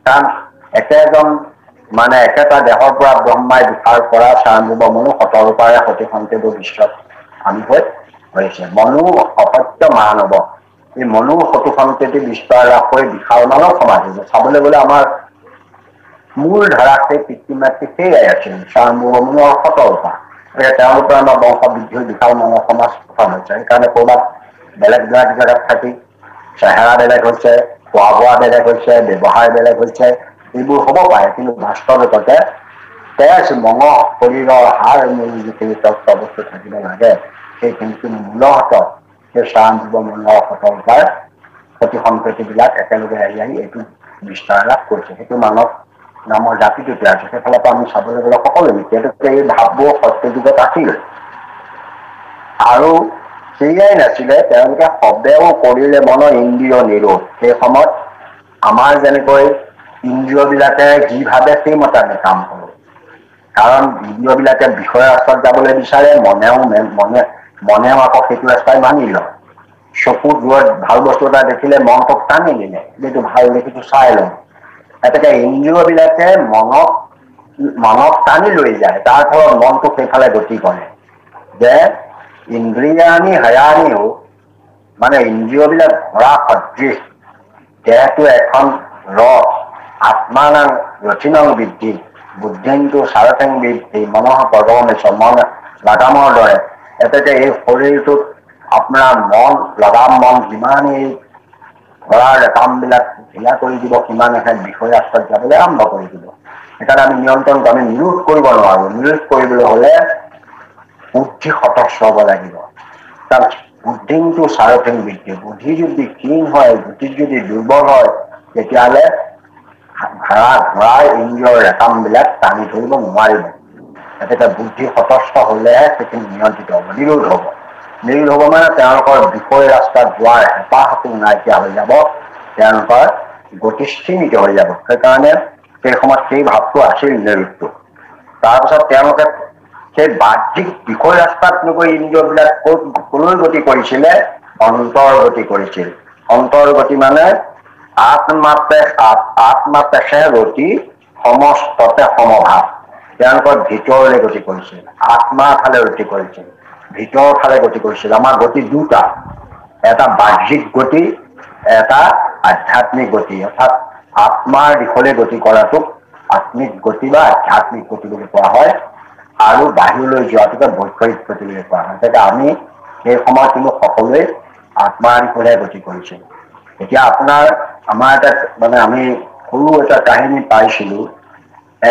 কাৰণ একেটা দেহৰ পৰা ব্ৰহ্মাই বিকাৰ কৰা স্বয়ংভুৱ মনু শতৰূপাৰে সতি সন্তেব বিশ্বত আমি হৈছে। মনু অসত্য মানৱ, এই মনু সতু সন্তেতি বিস্তাৰ লাভ কৰি বিশাল মানৱ সমাজ। চাবলৈ গ'লে আমাৰ মূল ধাৰা সেই পিতৃ মাতৃ সেয়াই আছিল, স্বয়ংভুৱ মনু আৰু শতৰূপা। তেওঁলোকৰ আমাৰ বংশ বৃদ্ধি বিশাল মানৱ সমাজ গঠন হৈছে। সেইকাৰণে ক'ৰবাত বেলেগ জেগাত থাকি চেহেৰা বেলেগ হৈছে, খোৱা বোৱা বেলেগ হৈছে, ব্যৱহাৰ বেলেগ হৈছে, এইবোৰ হ'ব পাৰে। কিন্তু বাস্তৱিকতে তেজ মঙহ শৰীৰৰ হাৰ মূল যিখিনি তত্ত্ব বস্তু থাকিব লাগে সেইখিনি মূলতঃ সেই স্বয়ংভুৱ মনু শতৰূপাৰ সতি সম্প্ৰতিবিলাক একেলগে আহি এইটো বিস্তাৰ লাভ কৰিছে। সেইটো মানৱ নামৰ জাতিটো তৈয়াৰ হৈছে। সেইফালৰ পৰা আমি চাবলৈ গ'লে সকলোৱে এই ভাৱবোৰ সত্য যুগত আছিল। আৰু সেয়াই নাছিলে, তেওঁলোকে শব্দেও কৰিলে মনৰ ইন্দ্ৰিয় নিৰোধ। সেই সময়ত আমাৰ যেনেকৈ ইন্দ্ৰিয়বিলাকে যি ভাবে সেইমতে আমি কাম কৰো। কাৰণ ইন্দ্ৰিয়বিলাকে বিষয়ৰ ৰাস্তাত যাবলৈ বিচাৰে, মনেও আকৌ সেইটো ৰাস্তাই মানি লয়। চকুৰ দূৰত ভাল বস্তু এটা দেখিলে মনটোক টানি নিলে, এইটো ভাল দেখিছো চাই লওঁ। গতিকে ইন্দ্ৰিয়বিলাকে মনক টানি লৈ যায়, তাৰ ফলত মনটো সেইফালে গতি কৰে। যে ইন্দ্ৰিয়াণি হায়ানিও, ইন্দ্ৰিয়বিলাক ধৰা সদৃশ, দেহটো এখন ৰথ, আত্মানাং ৰথিনং বৃদ্ধি, বুদ্ধিংটো সাৰথেং বৃদ্ধি, মনঃ প্ৰগমেশ, মন লাগামৰ দৰে। এতেকে এই শৰীৰটোত আপোনাৰ লগাম মন যিমানেই ধৰাৰ কামবিলাক ঢিলা কৰি দিব, সিমানেহে বিষয় ৰাস্তাত যাবলৈ আৰম্ভ কৰি দিব। সেইকাৰণে আমি আমি নিৰোধ কৰিব নোৱাৰো। নিৰোধ কৰিবলৈ হ'লে বুদ্ধি সতস্ত হ'ব লাগিব। তাৰ বুদ্ধিটো সাৰথেং বৃদ্ধি, বুদ্ধি যদি ক্ষীণ হয়, বুদ্ধি যদি দুৰ্বল হয়, তেতিয়াহ'লে ইন্দ্ৰিয়ৰ ৰেকামবিলাক টানি ধৰিব নোৱাৰিব। গতিকে বুদ্ধি সতস্ত হ'লেহে সেইখিনি নিয়ন্ত্ৰিত হ'ব, নিৰোধ হ'ব। নিৰোধ হ'ব তেওঁলোকৰ বিষয় ৰাস্তাত যোৱাৰ হেঁপাহটো নাইকিয়া হৈ যাব, তেওঁলোকৰ গতি স্থিমিত হৈ যাব। সেইকাৰণে সেই সময়ত সেই ভাৱটো আছিল নিৰোধটো। তাৰপিছত তেওঁলোকে সেই বাহ্যিক বিষয় ৰাস্তাত নগৈ ইন্দ্ৰিয়বিলাক কলৈ গতি কৰিছিলে? অন্তৰ গতি কৰিছিল। অন্তৰ গতি আত্মাপেশে ৰতি সমস্ততে সমভাৱ। তেওঁলোকৰ ভিতৰলৈ গতি কৰিছিল, আত্মাৰ ফালে গতি কৰিছিল, ভিতৰৰ ফালে গতি কৰিছিল। আমাৰ গতি দুটা, এটা বাহ্যিক গতি, এটা আধ্যাত্মিক গতি। অৰ্থাৎ আত্মাৰ দিশলৈ গতি কৰাটোক আত্মিক গতি বা আধ্যাত্মিক গতি বুলি কোৱা হয়, আৰু বাহিৰলৈ যোৱাটোকে বৈষয়িক গতি বুলি কোৱা হয়। গতিকে আমি সেই সময়ত কিন্তু সকলোৱে আত্মাৰ দিশলৈ গতি কৰিছিল। এতিয়া আমাৰ এটা আমি সৰু এটা কাহিনী পাইছিলো।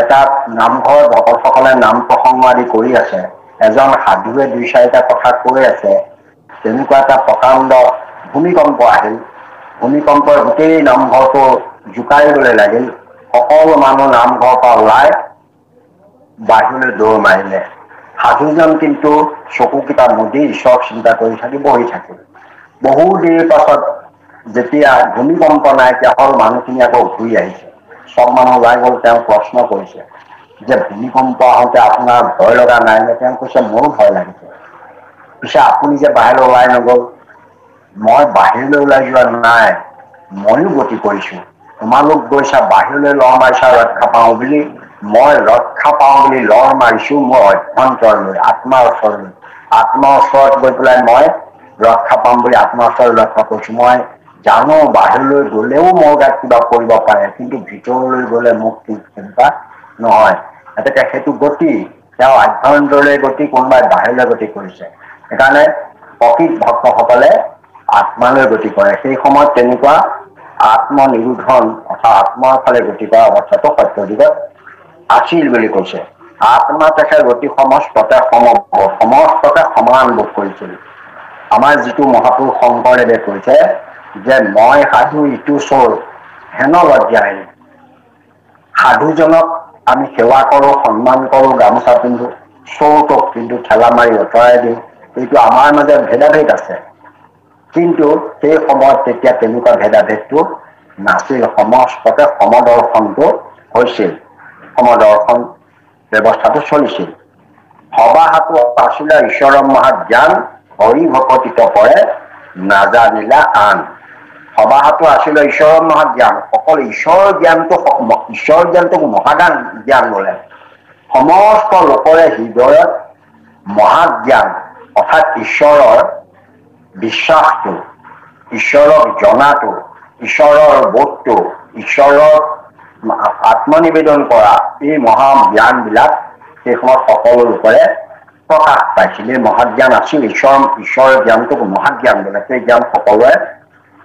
এটা নামঘৰ ভকতসকলে নাম প্ৰসংগ আদি কৰি আছে, এজন সাধুৱে 2-4টা কথা কৈ আছে। তেনেকুৱা এটা প্ৰকাণ্ড ভূমিকম্প আহিল। ভূমিকম্পই গোটেই নামঘৰটো জোকাৰিবলৈ লাগিল। সকলো মানুহ নামঘৰৰ পৰা ওলাই বাহিৰলৈ দৌৰ মাৰিলে। সাধুজন কিন্তু চকুকেইটা মুদি ঈশ্বৰ চিন্তা কৰি বহি থাকিল। বহু দেৰিৰ পাছত যেতিয়া ভূমিকম্প নাইকিয়া হ'ল, মানুহখিনি আকৌ ঘূৰি আহিছে। চব মানুহ ওলাই গ'ল। তেওঁ প্ৰশ্ন কৰিছে যে ভূমিকম্প আহোঁতে আপোনাৰ ভয় লগা নাই নে? তেওঁ কৈছে মোৰো ভয় লাগিছে। পিছে আপুনি যে বাহিৰলৈ ওলাই নগ'ল? মই বাহিৰলৈ ওলাই যোৱা নাই, ময়ো গতি কৰিছো। তোমালোক গৈছা বাহিৰলৈ লৰমাৰিছা ৰক্ষা পাওঁ বুলি, মই ৰক্ষা পাওঁ বুলি লৰ মাৰিছো মোৰ অভ্যন্তৰলৈ, আত্মাৰ ওচৰলৈ। আত্মাৰ ওচৰত গৈ পেলাই মই ৰক্ষা পাম বুলি আত্মাৰ ওচৰত লক্ষ্য কৰিছো। মই জানো বাহিৰলৈ গলেও মোৰ গাত কিবা কৰিব পাৰে, কিন্তু ভিতৰলৈ গলে মোক তেনেকুৱা নহয়। গতিকে সেইটো গতি তেওঁ আভ্যন্তৰলৈ গতি, কোনোবাই বাহিৰলৈ গতি কৰিছে। সেইকাৰণে প্ৰকৃত ভক্তসকলে আত্মালৈ গতি কৰে। সেই সময়ত তেনেকুৱা আত্মনিৰোধন অৰ্থাৎ আত্মাৰ ফালে গতি কৰা অৱস্থাটো সত্যযুগত আছিল বুলি কৈছে। আত্মা তেখেত গতি সমস্ততে সমস্ততে সমান বোধ কৰিছিল। আমাৰ যিটো মহাপুৰুষ শংকৰদেৱে কৈছে যে মই সাধু ইটো চোৰ হেন লজ্জাই। সাধুজনক আমি সেৱা কৰো, সন্মান কৰো, গামোচা পিন্ধো, চৌৰটোক কিন্তু ঠেলা মাৰি আঁতৰাই দিওঁ। এইটো আমাৰ মাজত ভেদাভেদ আছে, কিন্তু সেই সময়ত তেতিয়া তেনেকুৱা ভেদাভেদটো নাছিল। সমস্ততে সমদৰ্শনটো হৈছিল, সমদৰ্শন ব্যৱস্থাটো চলিছিল। সবাহাতো আছিলে ঈশ্বৰৰ মহাজ্ঞান, হৰি ভকতিত পৰে নাজানিলা আন। সবাহাতো আছিলে ঈশ্বৰৰ মহাজ্ঞান, অকল ঈশ্বৰৰ জ্ঞানটোক মহাজ্ঞান জ্ঞান বোলে। সমস্ত লোকৰে হৃদয়ত মহাজ্ঞান অৰ্থাৎ ঈশ্বৰৰ বিশ্বাসটো, ঈশ্বৰক জনাটো, ঈশ্বৰৰ বোধটো, ঈশ্বৰক আত্মনিবেদন কৰা, এই মহা জ্ঞান বিলাক সেই সময়ত সকলো লোকৰে প্ৰকাশ পাইছিল। এই মহাজ্ঞান আছিল, ঈশ্বৰৰ জ্ঞানটোক মহাজ্ঞান বোলে। সেই জ্ঞান সকলোৰে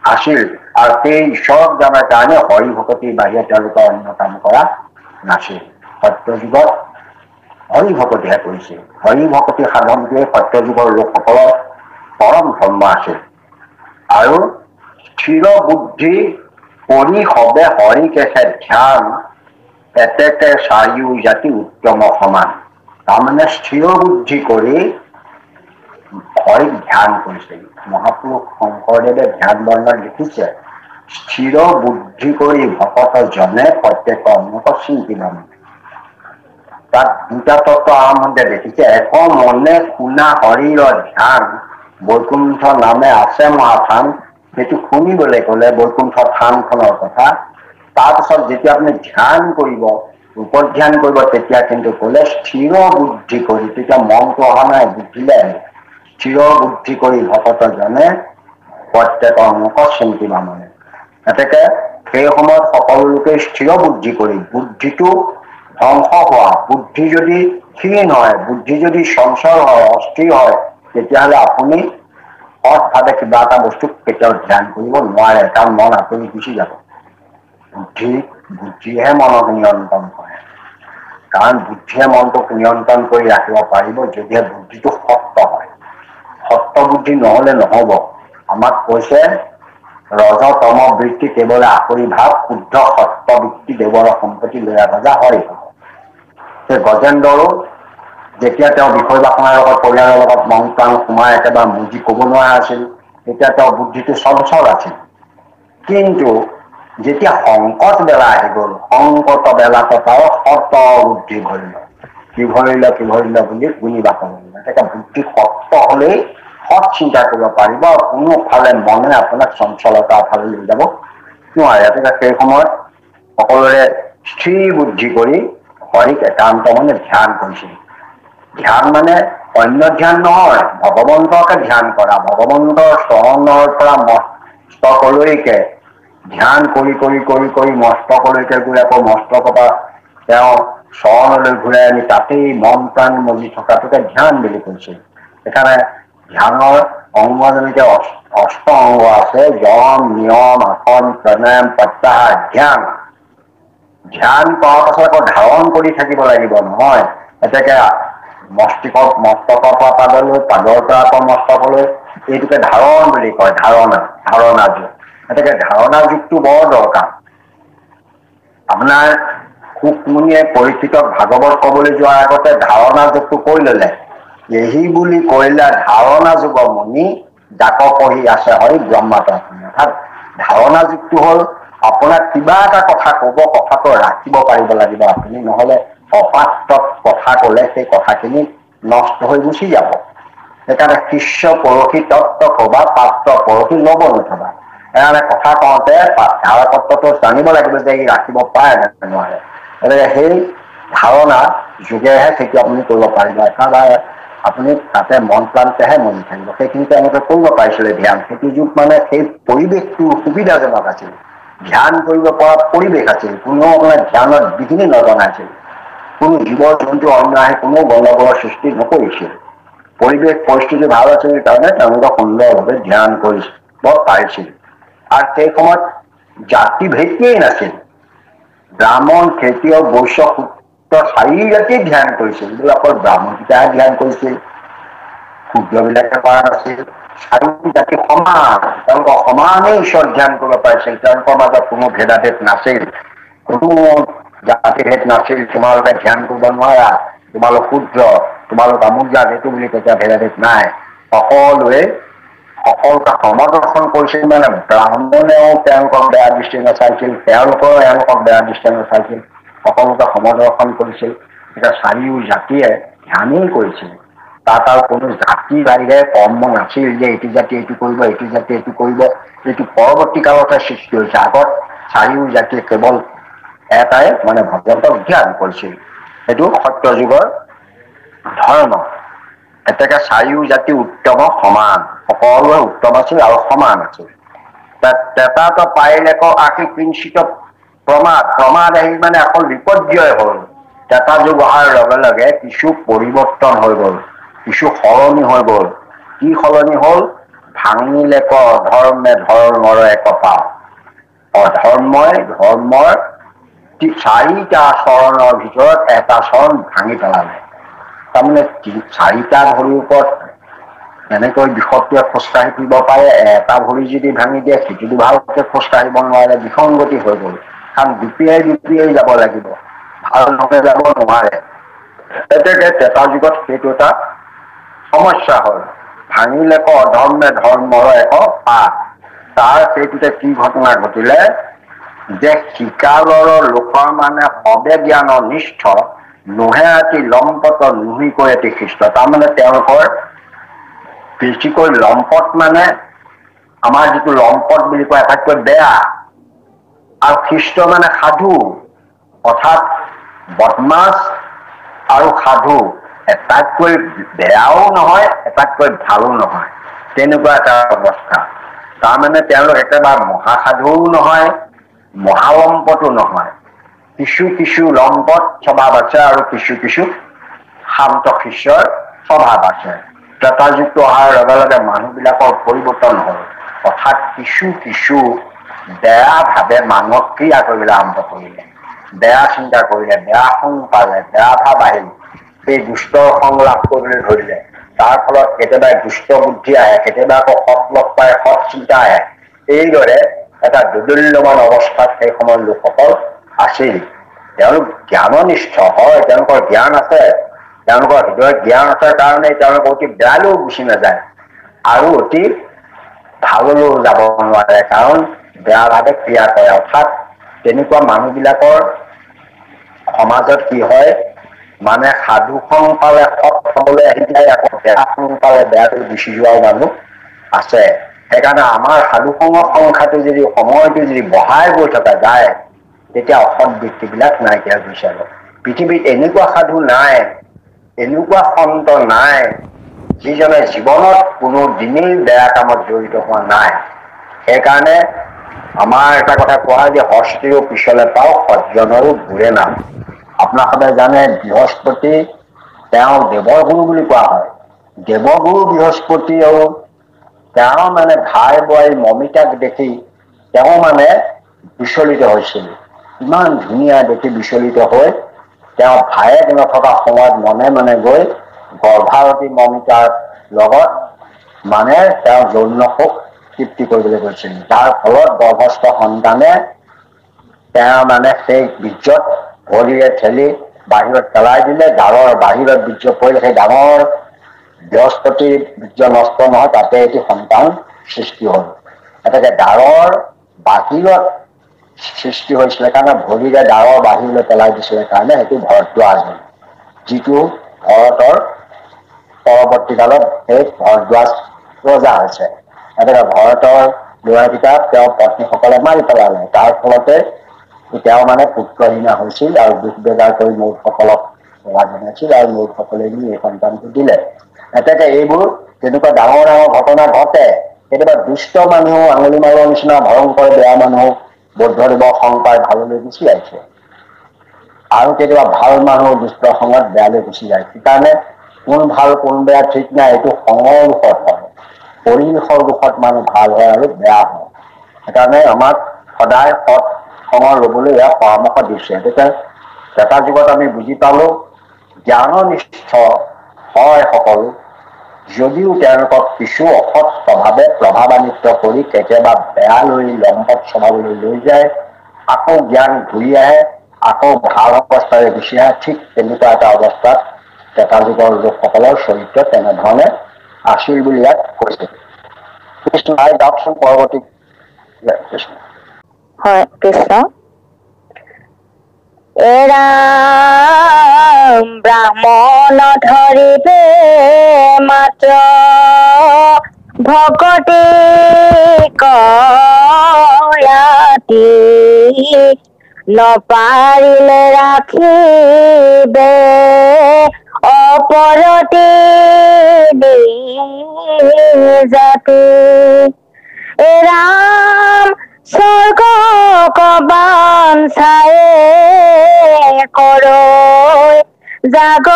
আছিল, আৰু সেই ঈশ্বৰক জনাৰ কাৰণে হৰি ভকতিৰ বাহিৰে তেওঁলোকে অন্য কাম কৰা নাছিল। সত্যযুগত হৰি ভকতিহে কৰিছিল। হৰি ভকতি সাধনটোৱে সত্যযুগৰ লোকসকলৰ পৰম ধৰ্ম আছিল। আৰু স্থিৰ বুদ্ধি কৰি সবে হৰি কেছে ধ্যান, এতেকে চাৰিও জাতি উত্তম সমান। তাৰমানে স্থিৰ বুদ্ধি কৰি হৰিক ধ্যান কৰিছিল। মহাপুৰুষ শংকৰদেৱে ধ্যান বৰ্ণত লিখিছে, স্থিৰ বুদ্ধি কৰি ভকত জনে প্ৰত্যেক অংক চিন্তি নাম। তাত দুটা তত্ত্ব আৰম্ভতে দেখিছে, এক মনে শুনা হৰিৰ ধ্যান, বৈকুণ্ঠ নামে আছে মহাথান। সেইটো শুনিবলৈ কলে বৈকুণ্ঠ থানখনৰ কথা। তাৰপিছত যেতিয়া আপুনি ধ্যান কৰিব, উপধ্যান কৰিব, তেতিয়া কিন্তু কলে স্থিৰ বুদ্ধি কৰি, তেতিয়া মনটো অহা নাই, বুদ্ধিলে আহিল। স্থিৰ বুদ্ধি কৰি ভকত জনে প্ৰত্যেক অংক চিন্তি মানে। গতিকে সেই সময়ত সকলো লোকে স্থিৰ বুদ্ধি কৰি, বুদ্ধিটো ধ্বংস হোৱা, বুদ্ধি যদি ক্ষীণ হয়, বুদ্ধি যদি চঞ্চল হয়, অস্থিৰ হয়, তেতিয়াহলে আপুনি সৎভাৱে কিবা এটা বস্তু কেতিয়াও ধ্যান কৰিব নোৱাৰে, কাৰণ মন আঁতৰি গুচি যাব। বুদ্ধিহে মনক নিয়ন্ত্ৰণ কৰে, কাৰণ বুদ্ধিয়ে মনটোক নিয়ন্ত্ৰণ কৰি ৰাখিব পাৰিব যদিহে বুদ্ধিটো সত্য হয়। সত্য বুদ্ধি নহলে নহব। আমাক কৈছে ৰজতম বৃত্তি কেৱল আকৰি ভাৱ, শুদ্ধ সত্য বৃত্তি দেৱৰ সম্পত্তি লয়া ভজা হয়। সেই গজেন্দ্ৰৰো যেতিয়া তেওঁ বিষয় বাসনাৰ লগত পৰিয়ালৰ লগত মন প্ৰাণ সোমাই একেবাৰে বুজি কব নোৱাৰা আছিল, তেতিয়া তেওঁৰ বুদ্ধিটো চঞ্চল আছিল। কিন্তু যেতিয়া সংকট বেলা আহি গল, সংকট বেলাত তাৰ সত বুদ্ধি ভৰিল। কি ভৰিল বুলি শুনিবা কৰিলে। তেতিয়া বুদ্ধি সত্য হলেই সৎ চিন্তা কৰিব পাৰিব, কোনোফালে মনে আপোনাক চঞ্চলতাৰ ফালে লৈ যাব নোৱাৰে। সেই সময়ত সকলোৰে স্থিৰ বুদ্ধি কৰি হৰিক একান্ত মানে ধ্যান কৰিছিল। ধ্যান মানে অন্য ধ্যান নহয়, ভগৱন্তকে ধ্যান কৰা, ভগৱন্তৰ চৰণৰ পৰা মস্তকলৈকে ধ্যান কৰি কৰি কৰি কৰি মস্তকলৈকে গৈ আকৌ মস্তকৰ পৰা তেওঁ চৰণলৈ ঘূৰাই আনি তাতেই মন প্ৰাণ মজি থকাটোকে ধ্যান বুলি কৈছিল। সেইকাৰণে ধ্যানৰ অংগ যেনেকে অষ্ট অংগ আছে, যম, নিয়ম, আসন, প্ৰাণায়াম, প্ৰত্যাহাৰ, ধ্যান। ধ্যান কৰাৰ পাছত আকৌ ধাৰণ কৰি থাকিব লাগিব নহয়। এতেকে মস্তকৰ পৰা পাদলৈ, পাদৰ পৰা আকৌ মস্তকলৈ, এইটোকে ধাৰণ বুলি কয়। ধাৰণা যুগ। গতিকে ধাৰণা যুগটো বৰ দৰকাৰ। আপোনাৰ সুকমুনিয়ে পৰীক্ষিতক ভাগৱত কবলৈ যোৱাৰ আগতে ধাৰণা যুগটো কৈ ললে, এহি বুলি কৈলা ধাৰণা যুগ মুনি, যাক পঢ়ি আছে হয় ব্ৰহ্মাত। অৰ্থাৎ ধাৰণা যুগটো হল আপোনাক কিবা এটা কথা কব, কথাটো ৰাখিব পাৰিব লাগিব আপুনি, নহলে অপাত্ৰত কথা কলে সেই কথাখিনি নষ্ট হৈ গুচি যাব। সেইকাৰণে শিষ্য পৰশী তত্ত্ব কবা, পাত্ৰ পৰশী লব নথবা। সেইকাৰণে কথা কওঁতে ধাৰতত্বটো জানিব লাগিব যে ই ৰাখিব পাৰে নে নোৱাৰে। গতিকে সেই ধাৰণা যোগেহে সেইটো আপুনি কৰিব পাৰিব। একেবাৰে আপুনি তাতে মন প্ৰাণতেহে মন থাকিব, সেইখিনি তেওঁলোকে কৰিব পাৰিছিলে ধ্যান। সেইটো যুগ মানে সেই পৰিৱেশটো সুবিধাজনক আছিল, ধ্যান কৰিব পৰা পৰিৱেশ আছিল, কোনো আপোনাৰ ধ্যানত বিঘিনি নজনাইছিল, কোনো জীৱ জন্তু অন্য আহি কোনো গণ্ডগোলৰ সৃষ্টি নকৰিছিল। পৰিৱেশ পৰিস্থিতি ভাল আছিল কাৰণে তেওঁলোকে সুন্দৰভাৱে ধ্যান কৰিব পাৰিছিল। আৰু সেই সময়ত জাতি ভেদেই নাছিল, ব্ৰাহ্মণ খেতিয়ক বৈশ্য শূদ্ৰ চাৰি জাতিয়ে ধ্যান কৰিছিল। অকল ব্ৰাহ্মণকেইটাহে ধ্যান কৰিছিল, শূদ্ৰবিলাকে কৰা নাছিল। চাৰি জাতি সমান, তেওঁলোকক সমানেই ঈশ্বৰ ধ্যান কৰিব পাৰিছিল। তেওঁলোকৰ মাজত কোনো ভেদাভেদ নাছিল, কোনো জাতি ভেদ নাছিল। তোমালোকে ধ্যান কৰিব নোৱাৰা, তোমালোক শূদ্ৰ, তোমালোক আমুক জাত, এইটো বুলি তেতিয়া ভেদাভেদ নাই। সকলোকে সমদৰ্শন কৰিছিল। মানে ব্ৰাহ্মণেও তেওঁলোকক বেয়া দৃষ্টি নাচাইছিল, তেওঁলোকেও এওঁলোকক বেয়া দৃষ্টি নাচাইছিল, সকলোকে সমদৰ্শন কৰিছিল। এতিয়া চাৰিও জাতিয়ে ধ্যানেই কৰিছিল, তাত আৰু কোনো জাতিৰ বাহিৰে কৰ্ম নাছিল যে এইটো জাতি এইটো কৰিব, এইটো জাতি এইটো কৰিব। এইটো পৰৱৰ্তী কালতহে সৃষ্টি হৈছে। আগত চাৰিও জাতিয়ে কেৱল এটাই মানে ভগৱন্তক ধ্যান কৰিছিল। সেইটো সত্য যুগৰ ধৰ্ম। এতেকে চাৰিও জাতি উত্তম সমান, সকলোৱে উত্তম আছিল আৰু সমান আছিল। তেতাত পাৰিলে আশী কিঞ্চিত প্ৰমাদ আহি মানে অকল বিপৰ্যয় হ'ল। তেতা যুগ অহাৰ লগে লগে কিছু পৰিৱৰ্তন হৈ গ'ল, কিছু সলনি হৈ গ'ল। কি সলনি হ'ল? ভাঙিলে অধৰ্মে ধৰ্মৰ এক পাও। অধৰ্মই ধৰ্মৰ চাৰিটা চৰণৰ ভিতৰত এটা চৰণ ভাঙি পেলালে। তাৰমানে চাৰিটা ভৰিৰ ওপৰত এনেকৈ বিষত্বয়ে খোজকাঢ়ি ফুৰিব পাৰে, এটা ভৰি যদি ভাঙি দিয়ে সিটোতো ভালকে খোজকাঢ়িব নোৱাৰে, বিসংগতি হৈ গ'ল। কাৰণ দুপিয়াই যাব লাগিব, ভাল ধৰণে যাব নোৱাৰে। এতেকে তেতা যুগত সেইটো এটা সমস্যা হ'ল। ভাঙিলে অধৰ্মে ধৰ্মৰ এক পাক। তাৰ সেইটোতে কি ঘটনা ঘটিলে যে শিকালৰ লোকৰ মানে সবে জ্ঞান নিষ্ঠ, নোহে আতি লম্পট নুহিকৈ এটি খ্ৰীষ্ট। তাৰমানে তেওঁলোকৰ বেছিকৈ লম্পট, মানে আমাৰ যিটো লম্পট বুলি কয় আটাইতকৈ বেয়া, আৰু খ্ৰীষ্ট মানে সাধু, অৰ্থাৎ বদমাছ আৰু সাধু। এটাতকৈ বেয়াও নহয়, এটাতকৈ ভালো নহয়, তেনেকুৱা এটা অৱস্থা। তাৰমানে তেওঁলোক একেবাৰে মহাসাধুও নহয়, মহালম্পটো নহয়। কিছু কিছু লম্পট স্বভাৱ আছে আৰু কিছু কিছু শান্ত শিষ্যৰ স্বভাৱ আছে। ত্ৰেতা যুগটো অহাৰ লগে লগে মানুহবিলাকৰ পৰিৱৰ্তন হ'ল, অৰ্থাৎ কিছু কিছু বেয়া ভাৱে মানুহক ক্ৰিয়া কৰিবলৈ আৰম্ভ কৰিলে, বেয়া চিন্তা কৰিলে, বেয়া সং পালে, বেয়া ভাৱ আহিল, সেই দুষ্টৰ সংলাপ কৰিবলৈ ধৰিলে। তাৰ ফলত কেতিয়াবা দুষ্ট বুদ্ধি আহে, কেতিয়াবা আকৌ সৎ লগ পাই সৎ চিন্তা আহে। এইদৰে এটা দোদুল্যমান অৱস্থাত সেই সময়ৰ লোকসকল আছিল। তেওঁলোক জ্ঞাননিষ্ঠ হয়, তেওঁলোকৰ জ্ঞান আছে, তেওঁলোকৰ হৃদয়ত জ্ঞান আছে কাৰণে তেওঁলোক অতি বেয়ালৈও গুচি নাযায় আৰু অতি ভাললৈও যাব নোৱাৰে, কাৰণ বেয়া ভাৱে ক্ৰিয়া কৰে। অৰ্থাৎ তেনেকুৱা মানুহবিলাকৰ সমাজত কি হয়, মানে সাধু সং পালে সৎ হবলৈ আহি যায়, আকৌ বেয়া সং পালে বেয়াটো গুচি যোৱাও মানুহ আছে। সেইকাৰণে আমাৰ সাধু সংগৰ সংখ্যাটো যদি সময়টো যদি বঢ়াই গৈ থকা যায়, তেতিয়া অসৎ ব্যক্তিবিলাক নাইকিয়া হৈ যাব। পৃথিৱীত এনেকুৱা সাধু নাই, এনেকুৱা সন্ত নাই, যিজনে জীৱনত কোনো দিনেই বেয়া কামত জড়িত হোৱা নাই। সেইকাৰণে আমাৰ এটা কথা কোৱা হয় যে হস্তিও পিছলে পাও, সজ্জনৰো ঘূৰে নাম। আপোনাৰ সদায় জানে বৃহস্পতি তেওঁ দেৱৰ গুৰু বুলি কোৱা হয়। দেৱগুৰু বৃহস্পতি আৰু তেওঁ মানে ভাই বোৱাৰী মমিতাক দেখি তেওঁ মানে বিচলিত হৈছিল। ইমান ধুনীয়া দেখি বিচলিত হৈ তেওঁ ভায়েক নথকা সময়ত মনে মনে গৈ গৰ্ভাৱতী মমিতাৰ লগত মানে তেওঁ যৌন সুখ তৃপ্তি কৰিবলৈ গৈছিল। যাৰ ফলত গৰ্ভস্থ সন্তানে তেওঁ মানে সেই বীৰ্যত ভৰিৰে ঠেলি বাহিৰত পেলাই দিলে। ডাঙৰ বাহিৰত বীৰ্য পৰিলে, সেই ডাঙৰ বৃহস্পতিৰ বীৰ্য নষ্ট নহয়, তাতে এটি সন্তান সৃষ্টি হ'ল। এতেকে ডাঙৰ বাহিৰত সৃষ্টি হৈছিলে কাৰণে ভৰিৰে ডাঙৰ বাহিৰলৈ পেলাই দিছিলে কাৰণে সেইটো ভৰদ্বাজ হ'ল, যিটো ভৰতৰ পৰৱৰ্তী কালত সেই ভৰদ্বাজ ৰজা হৈছে। এতেকে ভৰতৰ ল'ৰাকেইটাক তেওঁৰ পত্নীসকলে মাৰি পেলালে। তাৰ ফলতে তেওঁ মানে পুত্ৰহীনা হৈছিল আৰু দুখ বেজাৰ কৰি মৌৰসকলক সেৱা জনাইছিল আৰু মৌৰসকলে নি এই সন্তানটো দিলে। এতেকে এইবোৰ তেনেকুৱা ডাঙৰ ডাঙৰ ঘটনা ঘটে। কেতিয়াবা দুষ্ট মানুহ, আঙুলি মাৰৰ নিচিনা ভয়ংকৰ বেয়া মানুহ বৌদ্ধদেৱৰ সংগ পাই ভাললৈ গুচি আহিছে, আৰু কেতিয়াবা ভাল মানুহ দুষ্ট সংগত বেয়ালৈ গুচি যায়। সেইকাৰণে কোন ভাল কোন বেয়া ঠিক নাই, এইটো সংগৰ ৰূপত হয়, পৰিৱেশৰ ৰূপত মানুহ ভাল হয় আৰু বেয়া হয়। সেইকাৰণে আমাক সদায় সৎ সংগ ল'বলৈ ইয়াক পৰামৰ্শ দিছে। গতিকে এটা যুগত আমি বুজি পালো জ্ঞাননিষ্ঠ হয় সকলো, যদিও তেওঁলোকক কিছু অসৎ স্বভাৱে প্ৰভাৱান্বিত কৰি কেতিয়াবা বেয়ালৈ লম্পট স্বভাৱলৈ লৈ যায়, আকৌ জ্ঞান ঘূৰি আহে, আকৌ ভাল অৱস্থাৰে গুচি আহে। ঠিক তেনেকুৱা এটা অৱস্থাত ডেকা যুগৰ লোকসকলৰ চৰিত্ৰ তেনেধৰণে আছিল বুলি ইয়াত কৈছে। কৃষ্ণ যাওকচোন পৰৱৰ্তী কৃষ্ণ।
হয় কৃষ্ণ। এৰাম ব্ৰাহ্মণ ধৰিবে মাত্ৰ ভকতি কৰাতি, নপাৰিলে ৰাখিবে অপৰতি জাতি। এৰাম স্বৰ্গ কবান চায়ে কৰৈ জাগ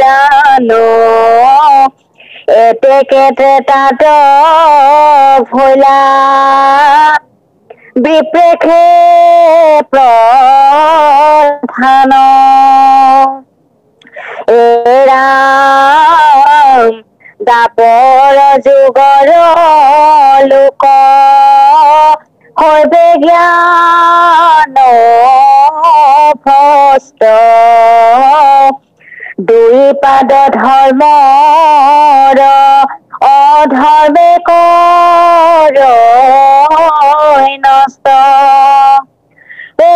দানো, এতেকেতে তাত ভোলা বিপ্ৰেক্ষে প্ৰধান। এৰাম দাপৰ যুগৰ লোক হৈবে জ্ঞান ভ্ৰষ্ট, দুই পাদ ধৰ্মৰ অধৰ্মে কৰৈ নষ্ট।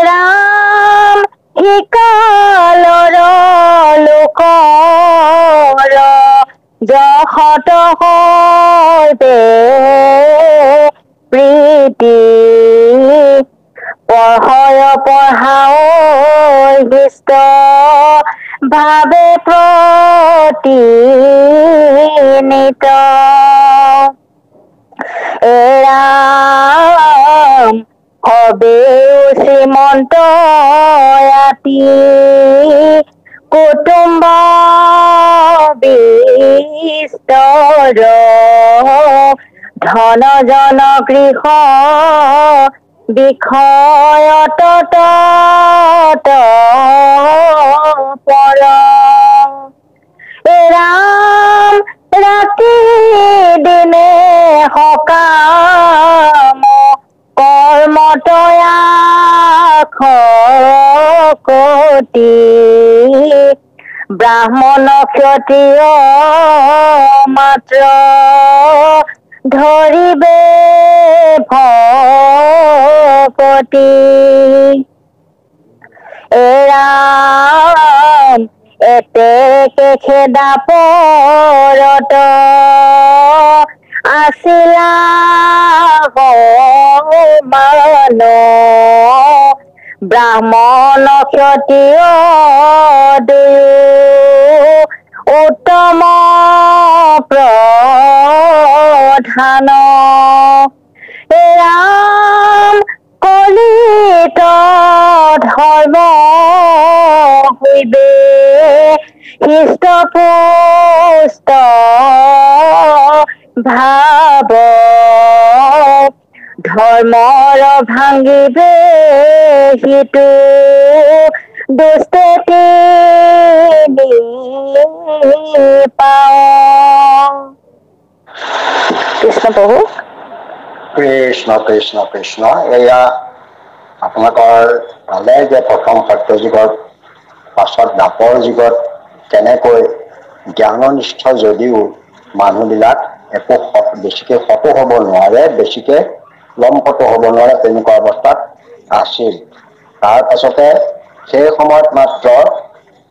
ৰাম শিকালৰ লোকৰ যশত হৈবে প্ৰীতি, পঢ়য় পঢ়াও বিষ্ট ভাৱে প্ৰতিনিত। এৰাম হবেও শ্ৰীমন্ত আতি, কুটুম্ব বিস্তৰ ধন জন গৃহ বিষয়ত পৰ। এৰাম ৰাতি দিনে সকাম কৰ্মতয়া কটি, ব্ৰাহ্মণ ক্ষত্ৰিয় মাত্ৰ ধৰিবে ভকতি। এৰাম এতেকে খেদা পৰত আছিলা মান, ব্ৰাহ্মণ ক্ষত্ৰিয় দুয়ো উত্তম প্ৰধান। এৰাম কলিত ধৰ্ম হৈবে হৃষ্ট পুষ্ট ভাৱ, ধৰ্মৰ ভাঙিবে সিটো দুষ্টে পাওঁ। কৃষ্ণ প্ৰভু।
কৃষ্ণ কৃষ্ণ কৃষ্ণ। এয়া আপোনালোকৰ ভালে যে প্ৰথম সত্য যুগত পাছত দ্বাপৰ যুগত কেনেকৈ জ্ঞাননিষ্ঠ যদিও মানুহবিলাক একো বেছিকে সতো হ'ব নোৱাৰে, বেছিকে লম্পটো হ'ব নোৱাৰে, তেনেকুৱা অৱস্থাত আছিল। তাৰ পাছতে সেই সময়ত মাত্ৰ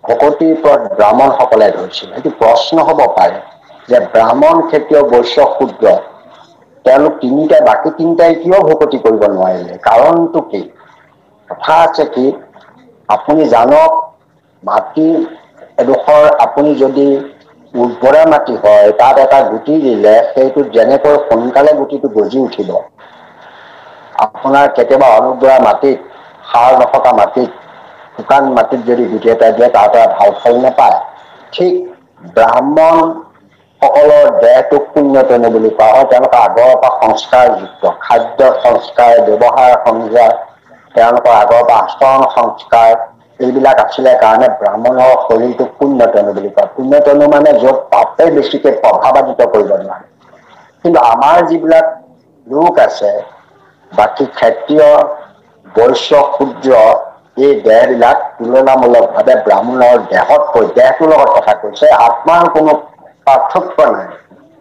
ভকতিৰ ওপৰত ব্ৰাহ্মণসকলে ধৰিছিল। সেইটো প্ৰশ্ন হ'ব পাৰে যে ব্ৰাহ্মণ ক্ষেত্ৰীয় বৈশ্য শূদ্ৰ তেওঁলোক তিনিটাই, বাকী তিনিটাই কিয় ভকতি কৰিব নোৱাৰিলে? কাৰণটো কি? কথা আছে কি, আপুনি জানক মাটি এডোখৰ আপুনি যদি উৰ্বৰা মাটি হয়, তাত এটা গুটি দিলে সেইটো যেনেকৈ সোনকালে গুটিটো গজি উঠিব, আপোনাৰ কেতিয়াবা অনুৰ্বৰা মাটিত, সাৰ নথকা মাটিত, শুকান মাটিত যদি গুটি এটা দিয়ে তাৰ পৰা ভাল ফল নাপায়। ঠিক ব্ৰাহ্মণ সকলৰ দেহটোক পুণ্যতনু বুলি কোৱা হয়। তেওঁলোকৰ আগৰ পৰা সংস্কাৰযুক্ত, খাদ্য সংস্কাৰ, ব্যৱহাৰ সংস্কাৰ, তেওঁলোকৰ আগৰ পৰা আচৰণ সংস্কাৰ এইবিলাক আছিলে কাৰণে ব্ৰাহ্মণৰ শৰীৰটোক পুণ্যতনু বুলি কয়। পুণ্যতনু মানে য'ত পাপে বেছিকে প্ৰভাৱান্বিত কৰিব নোৱাৰে। কিন্তু আমাৰ যিবিলাক লোক আছে, বাকী ক্ষত্ৰিয়, বৈশ্য, শূদ্ৰ, এই দেহবিলাক তুলনামূলকভাৱে ব্ৰাহ্মণৰ দেহতকৈ, দেহটোৰ লগত কথা কৈছে, আত্মাৰ কোনো পাৰ্থক্য নাই।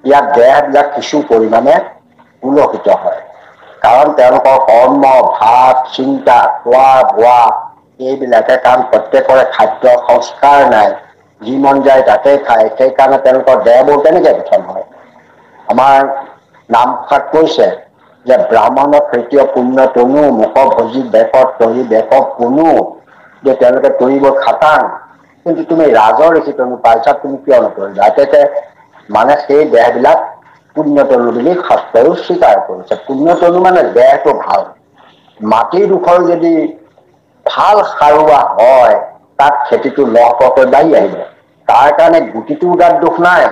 ইয়াত দেহবিলাক কিছু পৰিমাণে পুলকিত হয়, কাৰণ তেওঁলোকৰ কৰ্ম, ভাৱ, চিন্তা, খোৱা বোৱা এইবিলাকে, কাৰণ প্ৰত্যেকৰে খাদ্য সংস্কাৰ নাই, যি মন যায় তাকে খায়, সেইকাৰণে তেওঁলোকৰ দেহবোৰ কেনেকে গঠন হয়? আমাৰ নামভাষাত কৈছে যে ব্ৰাহ্মণৰ তৃতীয় পুণ্য তনু, মুখ ভোজি বেকত তৰি বেকক পুনু, যে তেওঁলোকে তৰিব খাটাং, কিন্তু তুমি ৰাজৰ ঋষি তনু পাইছা, তুমি কিয় নকৰিলা? এতেকে মানে সেই দেহবিলাক পুণ্যতনু বুলি শাস্ত্ৰও স্বীকাৰ কৰিছে। পুণ্যতনু মানে দেহটো ভাল। মাটিডোখৰ যদি ভাল সাৰুৱা হয়, তাত খেতিটো লহপহকৈ বাঢ়ি আহিব। তাৰ কাৰণে গুটিটোৰ গাত দোষ নাই।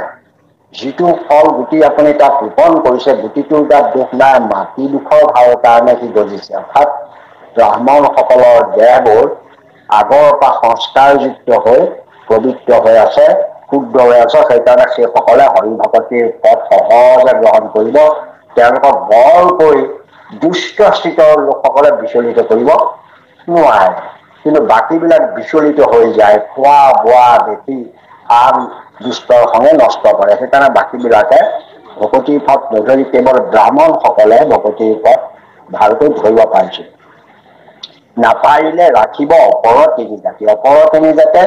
যিটো ফল গুটি আপুনি তাত ৰোপণ কৰিছে, গুটিটোৰ গাত দোষ নাই, মাটিডোখৰ ভাল কাৰণে সি গজিছে। অৰ্থাৎ ব্ৰাহ্মণসকলৰ দেহবোৰ আগৰ পৰা সংস্কাৰযুক্ত হৈ পবিত্ৰ হৈ আছে, শুদ্ধ হৈ আছে। সেইকাৰণে সেইসকলে হৰি ভকতিৰ পথ সহজে গ্ৰহণ কৰিব। তেওঁলোকক বৰকৈ দুষ্টস্থিত লোকসকলে বিচলিত কৰিব নোৱাৰে। কিন্তু বাকীবিলাক বিচলিত হৈ যায়, খোৱা বোৱা দেখি আন দুষ্টৰ সঙে নষ্ট কৰে। সেইকাৰণে বাকীবিলাকে ভকতিৰ পথ নধৰি কেৱল ব্ৰাহ্মণসকলে ভকতিৰ পথ ভালকৈ ধৰিব পাৰিছে। নাপাৰিলে ৰাখিব অপৰ তিনি জাতি। অপৰ তিনি জাতে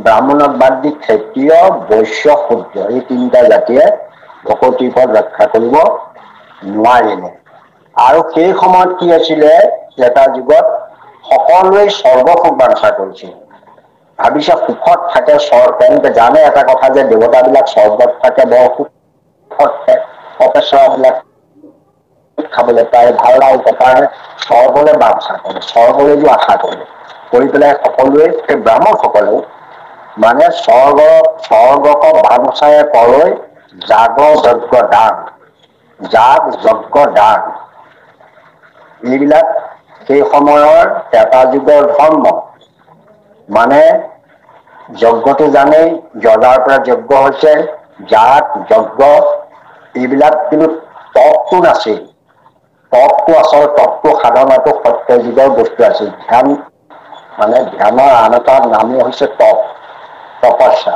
ব্ৰাহ্মণক বাদ দি ক্ষত্ৰিয়, বৈশ্য, শূদ্ৰ, এই তিনিটা জাতিয়ে ভকতিৰ পথ ৰক্ষা কৰিব নোৱাৰিলে। আৰু সেই সময়ত কি আছিলে, এটা যুগত সকলোৱে স্বৰ্গসুখ বাঞ্ছা কৰিছিল। ভাবিছে সুখত থাকে, তেওঁলোকে জানে এটা কথা যে দেৱতাবিলাক স্বৰ্গত থাকে, বৰ সুখত থাকে, অপেশ্বৰবিলাক খাবলৈ পায়, ভাল ভাল কাৰণে স্বৰ্গলৈ বাঞ্ছা কৰে, স্বৰ্গলৈ আশা কৰে। কৰি পেলাই সকলোৱে, সেই ব্ৰাহ্মণসকলেও মানে স্বৰ্গক বাঞ্ছাৰে কৰৈ যাগ যজ্ঞ দান, যাগ যজ্ঞ দান, এইবিলাক সেই সময়ৰ এটা যুগৰ ধৰ্ম। মানে যজ্ঞটো জানেই, যজাৰ পৰা যজ্ঞ হৈছে, যাগ যজ্ঞ এইবিলাক, কিন্তু তপটো নাছিল। তপটো আচল, তপটো সাধনাটো সত্য যুগৰ বস্তু আছিল। ধ্যান মানে ধ্যানৰ আন এটা নামেই হৈছে তপ, তপস্যা।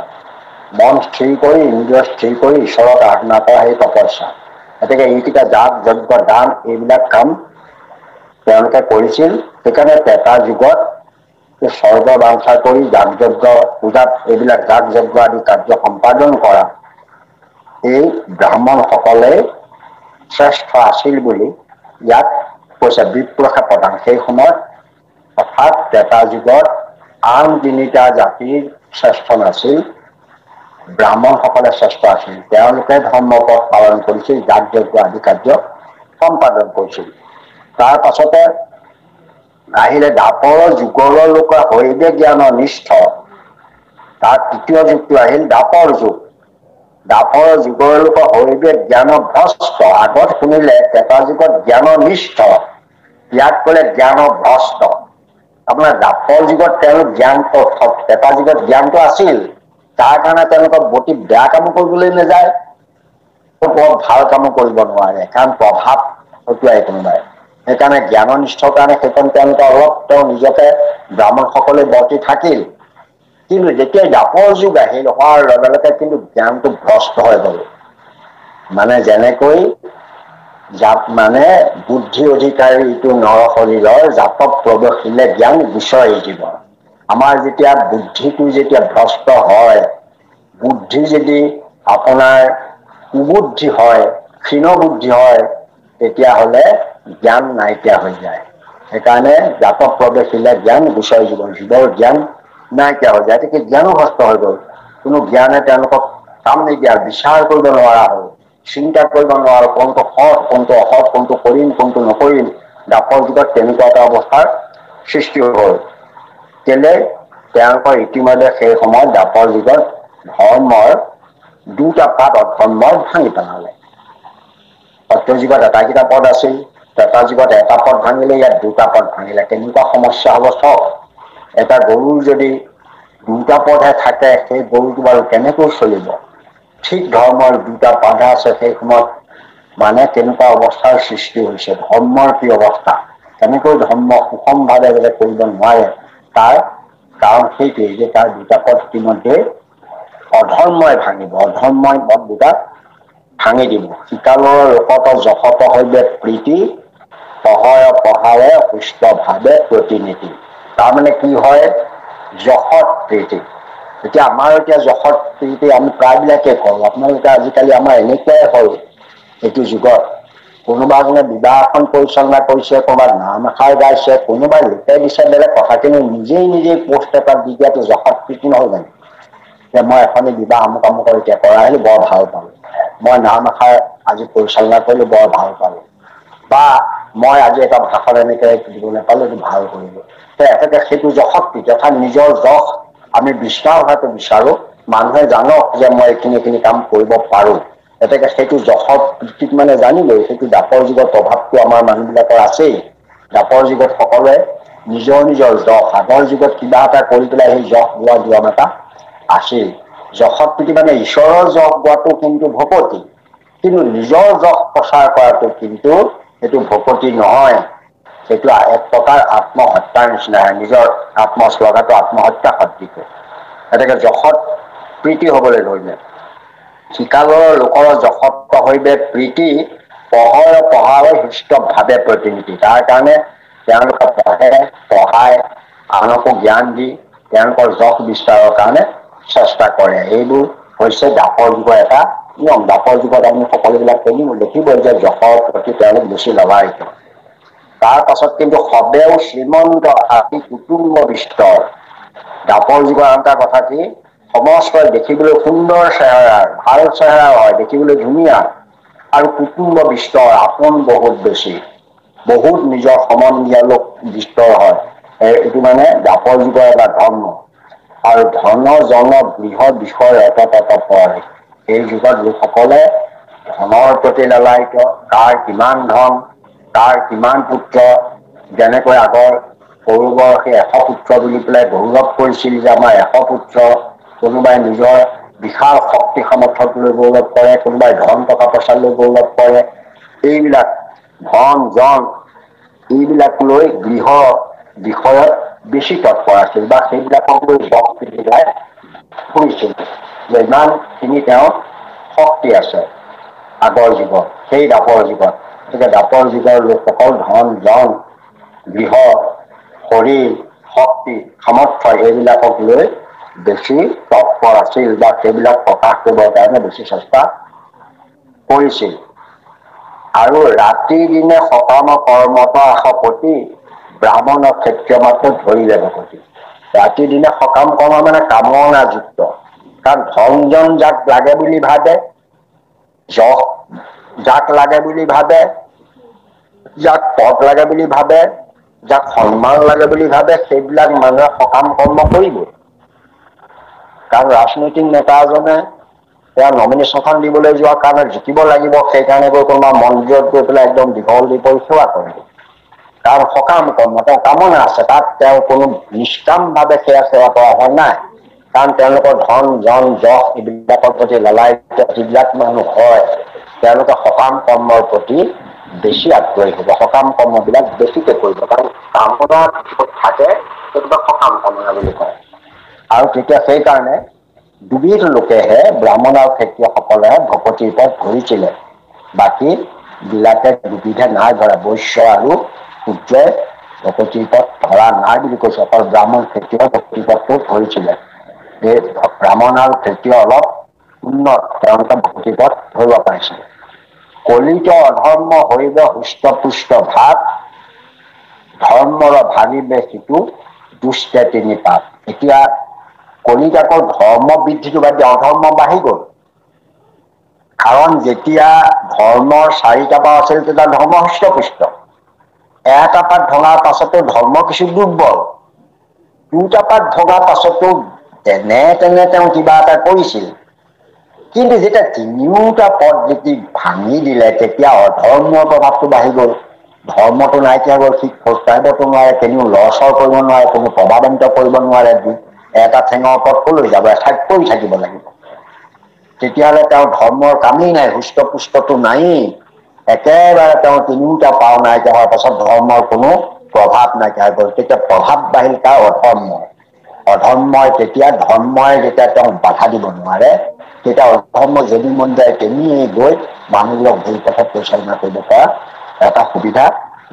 মন স্থিৰ কৰি, ইন্দ্ৰিয় স্থিৰ কৰি ঈশ্বৰৰ আৰাধনা কৰা সেই তপস্যা। গতিকে এইকেইটা যাগ যজ্ঞ দান এইবিলাক কাম তেওঁলোকে কৰিছিল। সেইকাৰণে এটা যুগত স্বৰ্গ বাঞ্ছা কৰি যাগ যজ্ঞ পূজাত এইবিলাক যাগ যজ্ঞ আদি কাৰ্য সম্পাদন কৰা এই ব্ৰাহ্মণসকলে শ্ৰেষ্ঠ আছিল বুলি ইয়াত কৈছে। বিপ্ৰসা প্ৰধান সেই সময়ত, অৰ্থাৎ এটা যুগত আন তিনিটা জাতিৰ শ্ৰেষ্ঠ নাছিল, ব্ৰাহ্মণসকলে শ্ৰেষ্ঠ আছিল। তেওঁলোকে ধৰ্মপথ পালন কৰিছিল, যাগ যজ্ঞ আদি কাৰ্য সম্পাদন কৰিছিল। তাৰ পাছতে আহিলে দ্বাপৰ যুগৰ লোক হৈবে জ্ঞান নিষ্ঠ। তাৰ তৃতীয় যুগটো আহিল দ্বাপৰ যুগ। দ্বাপৰ যুগৰ লোক হৈবে জ্ঞান ভ্ৰষ্ট। আগত শুনিলে এটা যুগত জ্ঞান নিষ্ঠ, ইয়াত কলে জ্ঞান ভ্ৰষ্ট। আপোনাৰ দ্বাপৰ যুগত তেওঁলোক জ্ঞান, এটা যুগত জ্ঞানটো আছিল, তাৰ কাৰণে তেওঁলোকক অতি বেয়া কামো কৰিবলৈ নাযায়, বৰ ভাল কামো কৰিব নোৱাৰে, কাৰণ প্ৰভাৱ হতুৱাই কোনোবাই। সেইকাৰণে জ্ঞাননিষ্ঠৰ কাৰণে সেইখন তেওঁলোকে অলপ তেওঁ নিজকে ব্ৰাহ্মণসকলে বৰ্তি থাকিল। কিন্তু যেতিয়া দ্বাপৰ যুগ আহিল, হোৱাৰ লগে লগে কিন্তু জ্ঞানটো ভ্ৰষ্ট হৈ গল। মানে যেনেকৈ মানে বুদ্ধি অধিকাৰী ইটো নৰ শৰীৰৰ জাতক প্ৰৱেশিলে জ্ঞান বিচৰি জীৱ। আমাৰ যেতিয়া বুদ্ধিটো যেতিয়া ভ্ৰষ্ট হয়, বুদ্ধি যদি আপোনাৰ কুবুদ্ধি হয়, ক্ষীণ বুদ্ধি হয়, তেতিয়াহ'লে জ্ঞান নাইকিয়া হৈ যায়। সেইকাৰণে জাতক প্ৰৱেশিলে জ্ঞান গুচাই জীৱন, জীৱৰ জ্ঞান নাইকিয়া হৈ যায়। গতিকে জ্ঞানো নষ্ট হৈ গ'ল। কোনো জ্ঞানে তেওঁলোকক কাম নিদিয়া, বিচাৰ কৰিব নোৱাৰা হ'ল, চিন্তা কৰিব নোৱাৰো কোনটো সৎ কোনটো অসৎ, কোনটো কৰিম কোনটো নকৰিম। দাপৰ যুগত তেনেকুৱা এটা অৱস্থাৰ সৃষ্টি হ'ল। কেলে তেওঁলোকৰ ইতিমধ্যে সেই সময়ত দাপৰ যুগত ধৰ্মৰ দুটা পাত অধৰ্মৰ ভাঙি পেলালে। সত্য যুগত এটাকেইটা পদ আছিল, এটা যুগত এটা পদ ভাঙিলে, ইয়াত দুটা পদ ভাঙিলে। কেনেকুৱা সমস্যা হ'ব চাওক। এটা গৰুৰ যদি দুটা পদহে থাকে, সেই গৰুটো বাৰু কেনেকৈ চলিব? ঠিক ধৰ্মৰ দুটা বাধা আছে। সেই সময়ত মানে তেনেকুৱা অৱস্থাৰ সৃষ্টি হৈছে। ধৰ্মৰ কি অৱস্থা, কেনেকৈ ধৰ্ম সুষম ভাৱে বোলে কৰিব নোৱাৰে, তাৰ কাৰণ সেইটোৱেই যে তাৰ দুটা পদ ইতিমধ্যে অধৰ্মই ভাঙিব, অধৰ্মই পদ দুটা ভাঙি দিব। শীতালৰ লোকত যশত হৈবে প্ৰীতি, পহয় পহাৰে সুস্থ ভাৱে প্ৰতিনীতি। তাৰমানে কি হয়, যশত প্ৰীতি। এতিয়া আমাৰ এতিয়া যশত প্ৰীতি আমি প্ৰায়বিলাকে কৰো। আপোনালোকে আজিকালি আমাৰ এনেকুৱাই হ'ল এইটো যুগত, কোনোবা এজনে বিবাহ এখন পৰিচালনা কৰিছে, কোনোবাই নাম এষাৰ গাইছে, কোনোবাই লোকে দিছে বেলেগ কথা, কিন্তু নিজেই পোষ্ট এটা দি দিয়াটো যশত প্ৰীতি নহয় জানো? যে মই এখনি বিবাহ আমুক আমুকৰ এতিয়া কৰা আহিলো, বৰ ভাল পালো। মই নাম এষাৰ আজি পৰিচালনা কৰিলো, বৰ ভাল পালো। বা মই আজি এটা ভাষণ এনেকে দিব নাপালো, এইটো ভাল কৰিলো। এতেকে সেইটো যশত প্ৰীতি, অৰ্থাৎ নিজৰ যশ আমি বিস্তাৰ হোৱাটো বিচাৰো। মানুহে জানক যে মই এইখিনি কাম কৰিব পাৰো। এতেকে সেইটো যশত প্ৰীতিত মানে জানিলেই সেইটো দাপৰ যুগৰ প্ৰভাৱটো আমাৰ মানুহ বিলাকৰ আছেই। দাপৰ যুগত সকলোৱে নিজৰ নিজৰ যশ, আগৰ যুগত কিবা এটা কৰি পেলাই সেই যশ বোৱা নিয়ম এটা আছিল। যশত প্ৰীতি মানে ঈশ্বৰৰ যশ গোৱাটো কিন্তু ভকতি, কিন্তু নিজৰ যশ প্ৰচাৰ কৰাটো কিন্তু সেইটো ভকতি নহয়। সেইটো এক প্ৰকাৰ আত্মহত্যাৰ নিচিনা, নিজৰ আত্মশ্লঘাটো আত্মহত্যা সাদৃশ্য। গতিকে যশত প্ৰীতি হবলৈ ধৰিলে। শীকালৰ লোকৰ যশত হৈবে প্ৰীতি, পহয় পহাৰে হৃষ্ট ভাৱে প্ৰতিনীতি। তাৰ কাৰণে তেওঁলোকে পঢ়ে, পঢ়ায়, আনকো জ্ঞান দি তেওঁলোকৰ যশ বিস্তাৰৰ কাৰণে চেষ্টা কৰে। এইবোৰ হৈছে দাপৰ যুগৰ এটা নিয়ম। দাপৰ যুগত আমি সকলোবিলাক দেখিব যে যশৰ প্ৰতি তেওঁলোক বেছি লাভায়িত। তাৰ পাছত কিন্তু সদেও শ্ৰীমন্ত আদি কুটুম্ব বিস্তৰ। দাপৰ যুগৰ আন এটা কথা কি, সমস্ত দেখিবলৈ সুন্দৰ চেহেৰাৰ, ভাল চেহেৰাৰ হয়, দেখিবলৈ ধুনীয়া, আৰু কুটুম্ব বিস্তৰ, আপোন বহুত বেছি, বহুত নিজৰ সমনীয়া লোক বিস্তৰ হয়। এইটো মানে দাপৰ যুগৰ এটা ধৰ্ম। আৰু ধন জন গৃহ বিষয় এত পৰে। এই যুগত লোকসকলে ধনৰ প্ৰতি লালায়িত, কাৰ কিমান ধন, কাৰ কিমান পুত্ৰ। যেনেকৈ আগৰ সৰু বয়সে 100 পুত্ৰ বুলি পেলাই গৌৰৱ কৰিছিল যে আমাৰ 100 পুত্ৰ। কোনোবাই নিজৰ বিশাল শক্তি সামৰ্থক লৈ গৌৰৱ কৰে, কোনোবাই ধন টকা পইচা লৈ গৌৰৱ কৰে। এইবিলাক ধন জন এইবিলাক লৈ গৃহ বিষয়ত বেছি তৎপৰ আছিল, বা সেইবিলাকক লৈ যশ পিন্ধি যায় ফুৰিছিল যে ইমানখিনি তেওঁৰ শক্তি আছে আগৰ যুগত, সেই দাপৰ যুগত। গতিকে দাপৰ যুগৰ লোকসকল ধন জন গৃহ শৰীৰ শক্তি সামৰ্থ্য এইবিলাকক লৈ বেছি তৎপৰ আছিল, বা সেইবিলাক প্ৰকাশ কৰিবৰ কাৰণে বেছি চেষ্টা কৰিছিল। আৰু ৰাতি দিনে সকাম কৰ্মত আশপতি, ব্ৰাহ্মণ ক্ষত্ৰিয় মাত্ৰ ধৰিলে ভকতি। ৰাতি দিনে সকাম কৰ্ম মানে কামনাযুক্ত। কাৰণ ধন জন যাক লাগে বুলি ভাবে, যশ যাক লাগে বুলি ভাবে, যাক পদ লাগে বুলি ভাবে, যাক সন্মান লাগে বুলি ভাবে, সেইবিলাক মানুহে সকাম কৰ্ম কৰিবই। কাৰণ ৰাজনৈতিক নেতা এজনে তেওঁ নমিনেশ্যনখন দিবলৈ যোৱাৰ কাৰণে জিকিব লাগিব, সেইকাৰণে গৈ কোনোবা মন্দিৰত গৈ পেলাই একদম দীঘল দীঘল সেৱা কৰে। কাৰণ সকাম কৰ্ম, তেওঁ কামনা আছে, তাত তেওঁ কোনো নিষ্কাম ভাৱে সেয়া সেৱা কৰা হয় নাই। কাৰণ তেওঁলোকৰ ধন জন যশ এইবিলাকৰ প্ৰতি লালায়িত যিবিলাক মানুহ হয়, তেওঁলোকে সকাম কৰ্মৰ প্ৰতি বেছি আগ্ৰহী হ'ব, সকাম কৰ্মবিলাক বেছিকে কৰিব। কাৰণ কামনা থাকে সেইবিলাক সকাম কামনা বুলি কয়। আৰু তেতিয়া সেইকাৰণে দুবিধ লোকেহে ব্ৰাহ্মণ আৰু ক্ষত্ৰিয়সকলে ভকতিৰ ওপৰত ধৰিছিলে। বাকী বিলাকে দুবিধে নাই ধৰা, বৈশ্য আৰু শূদ্ৰই ভকতিৰ ওপৰত ধৰা নাই বুলি কৈছে। অকল ব্ৰাহ্মণ ক্ষত্ৰিয় ভকতিৰ ওপৰতো ধৰিছিলে। এই ব্ৰাহ্মণ আৰু ক্ষত্ৰিয় অলপ উন্নত, তেওঁলোকে ভকতিৰ ওপৰত ধৰিব পাৰিছিলে।
কলিত অধৰ্ম হৈব হৃষ্টপুষ্ট ভাৱ, ধৰ্মৰ ভাঙিবে সিটো দুষ্টে তিনি পাপ। এতিয়া কলিত আকৌ ধৰ্ম বৃদ্ধিটো বাদ দিয়ে, অধৰ্ম বাঢ়ি গ'ল। কাৰণ যেতিয়া ধৰ্মৰ 4টা পাত আছিল তেতিয়া ধৰ্ম হৃষ্টপুষ্ট, এটা পাত ভঙাৰ পাছতো ধৰ্ম কিছু দুৰ্বল, 2টা পাত ভঙাৰ পাছতো তেনে তেনে তেওঁ কিবা এটা কৰিছিল। কিন্তু যেতিয়া 3টা পদ যদি ভাঙি দিলে তেতিয়া অধৰ্মৰ প্ৰভাৱটো বাঢ়ি গ'ল, ধৰ্মটো নাইকিয়া গ'ল। সি খোজ কাঢ়িবতো নোৱাৰে, কোনো লৰচৰ কৰিব নোৱাৰে, কোনো প্ৰভাৱান্বিত কৰিব নোৱাৰে। এটা ঠেঙৰ ওপৰত কলৈ যাব, এঠাইত পৰি থাকিব লাগিব। তেতিয়াহ'লে তেওঁৰ ধৰ্মৰ কামেই নাই, হৃষ্টপুষ্টটো নায়েই। একেবাৰে তেওঁ 3টা পাও নাইকিয়া হোৱাৰ পাছত ধৰ্মৰ কোনো প্ৰভাৱ নাইকিয়া হৈ গ'ল। তেতিয়া প্ৰভাৱ বাঢ়িল তাৰ অধৰ্মৰ। অধৰ্মই তেতিয়া ধৰ্মই যেতিয়া তেওঁক বাধা দিব নোৱাৰে, তেতিয়া অধৰ্ম যদি মন যায় তেনিয়ে গৈ মানুহবিলাক ভুল পথত পৰিচালনা কৰিব পৰা এটা সুবিধা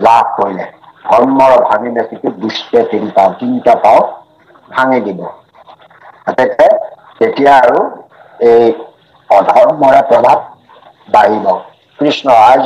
লাভ কৰিলে। ধৰ্মৰ ভাঙিলে সিটো দুষ্টে তিনি পাও, 3টা পাও ভাঙি দিব। তেতিয়া আৰু এই অধৰ্মৰে প্ৰভাৱ বাঢ়িব। কৃষ্ণ আই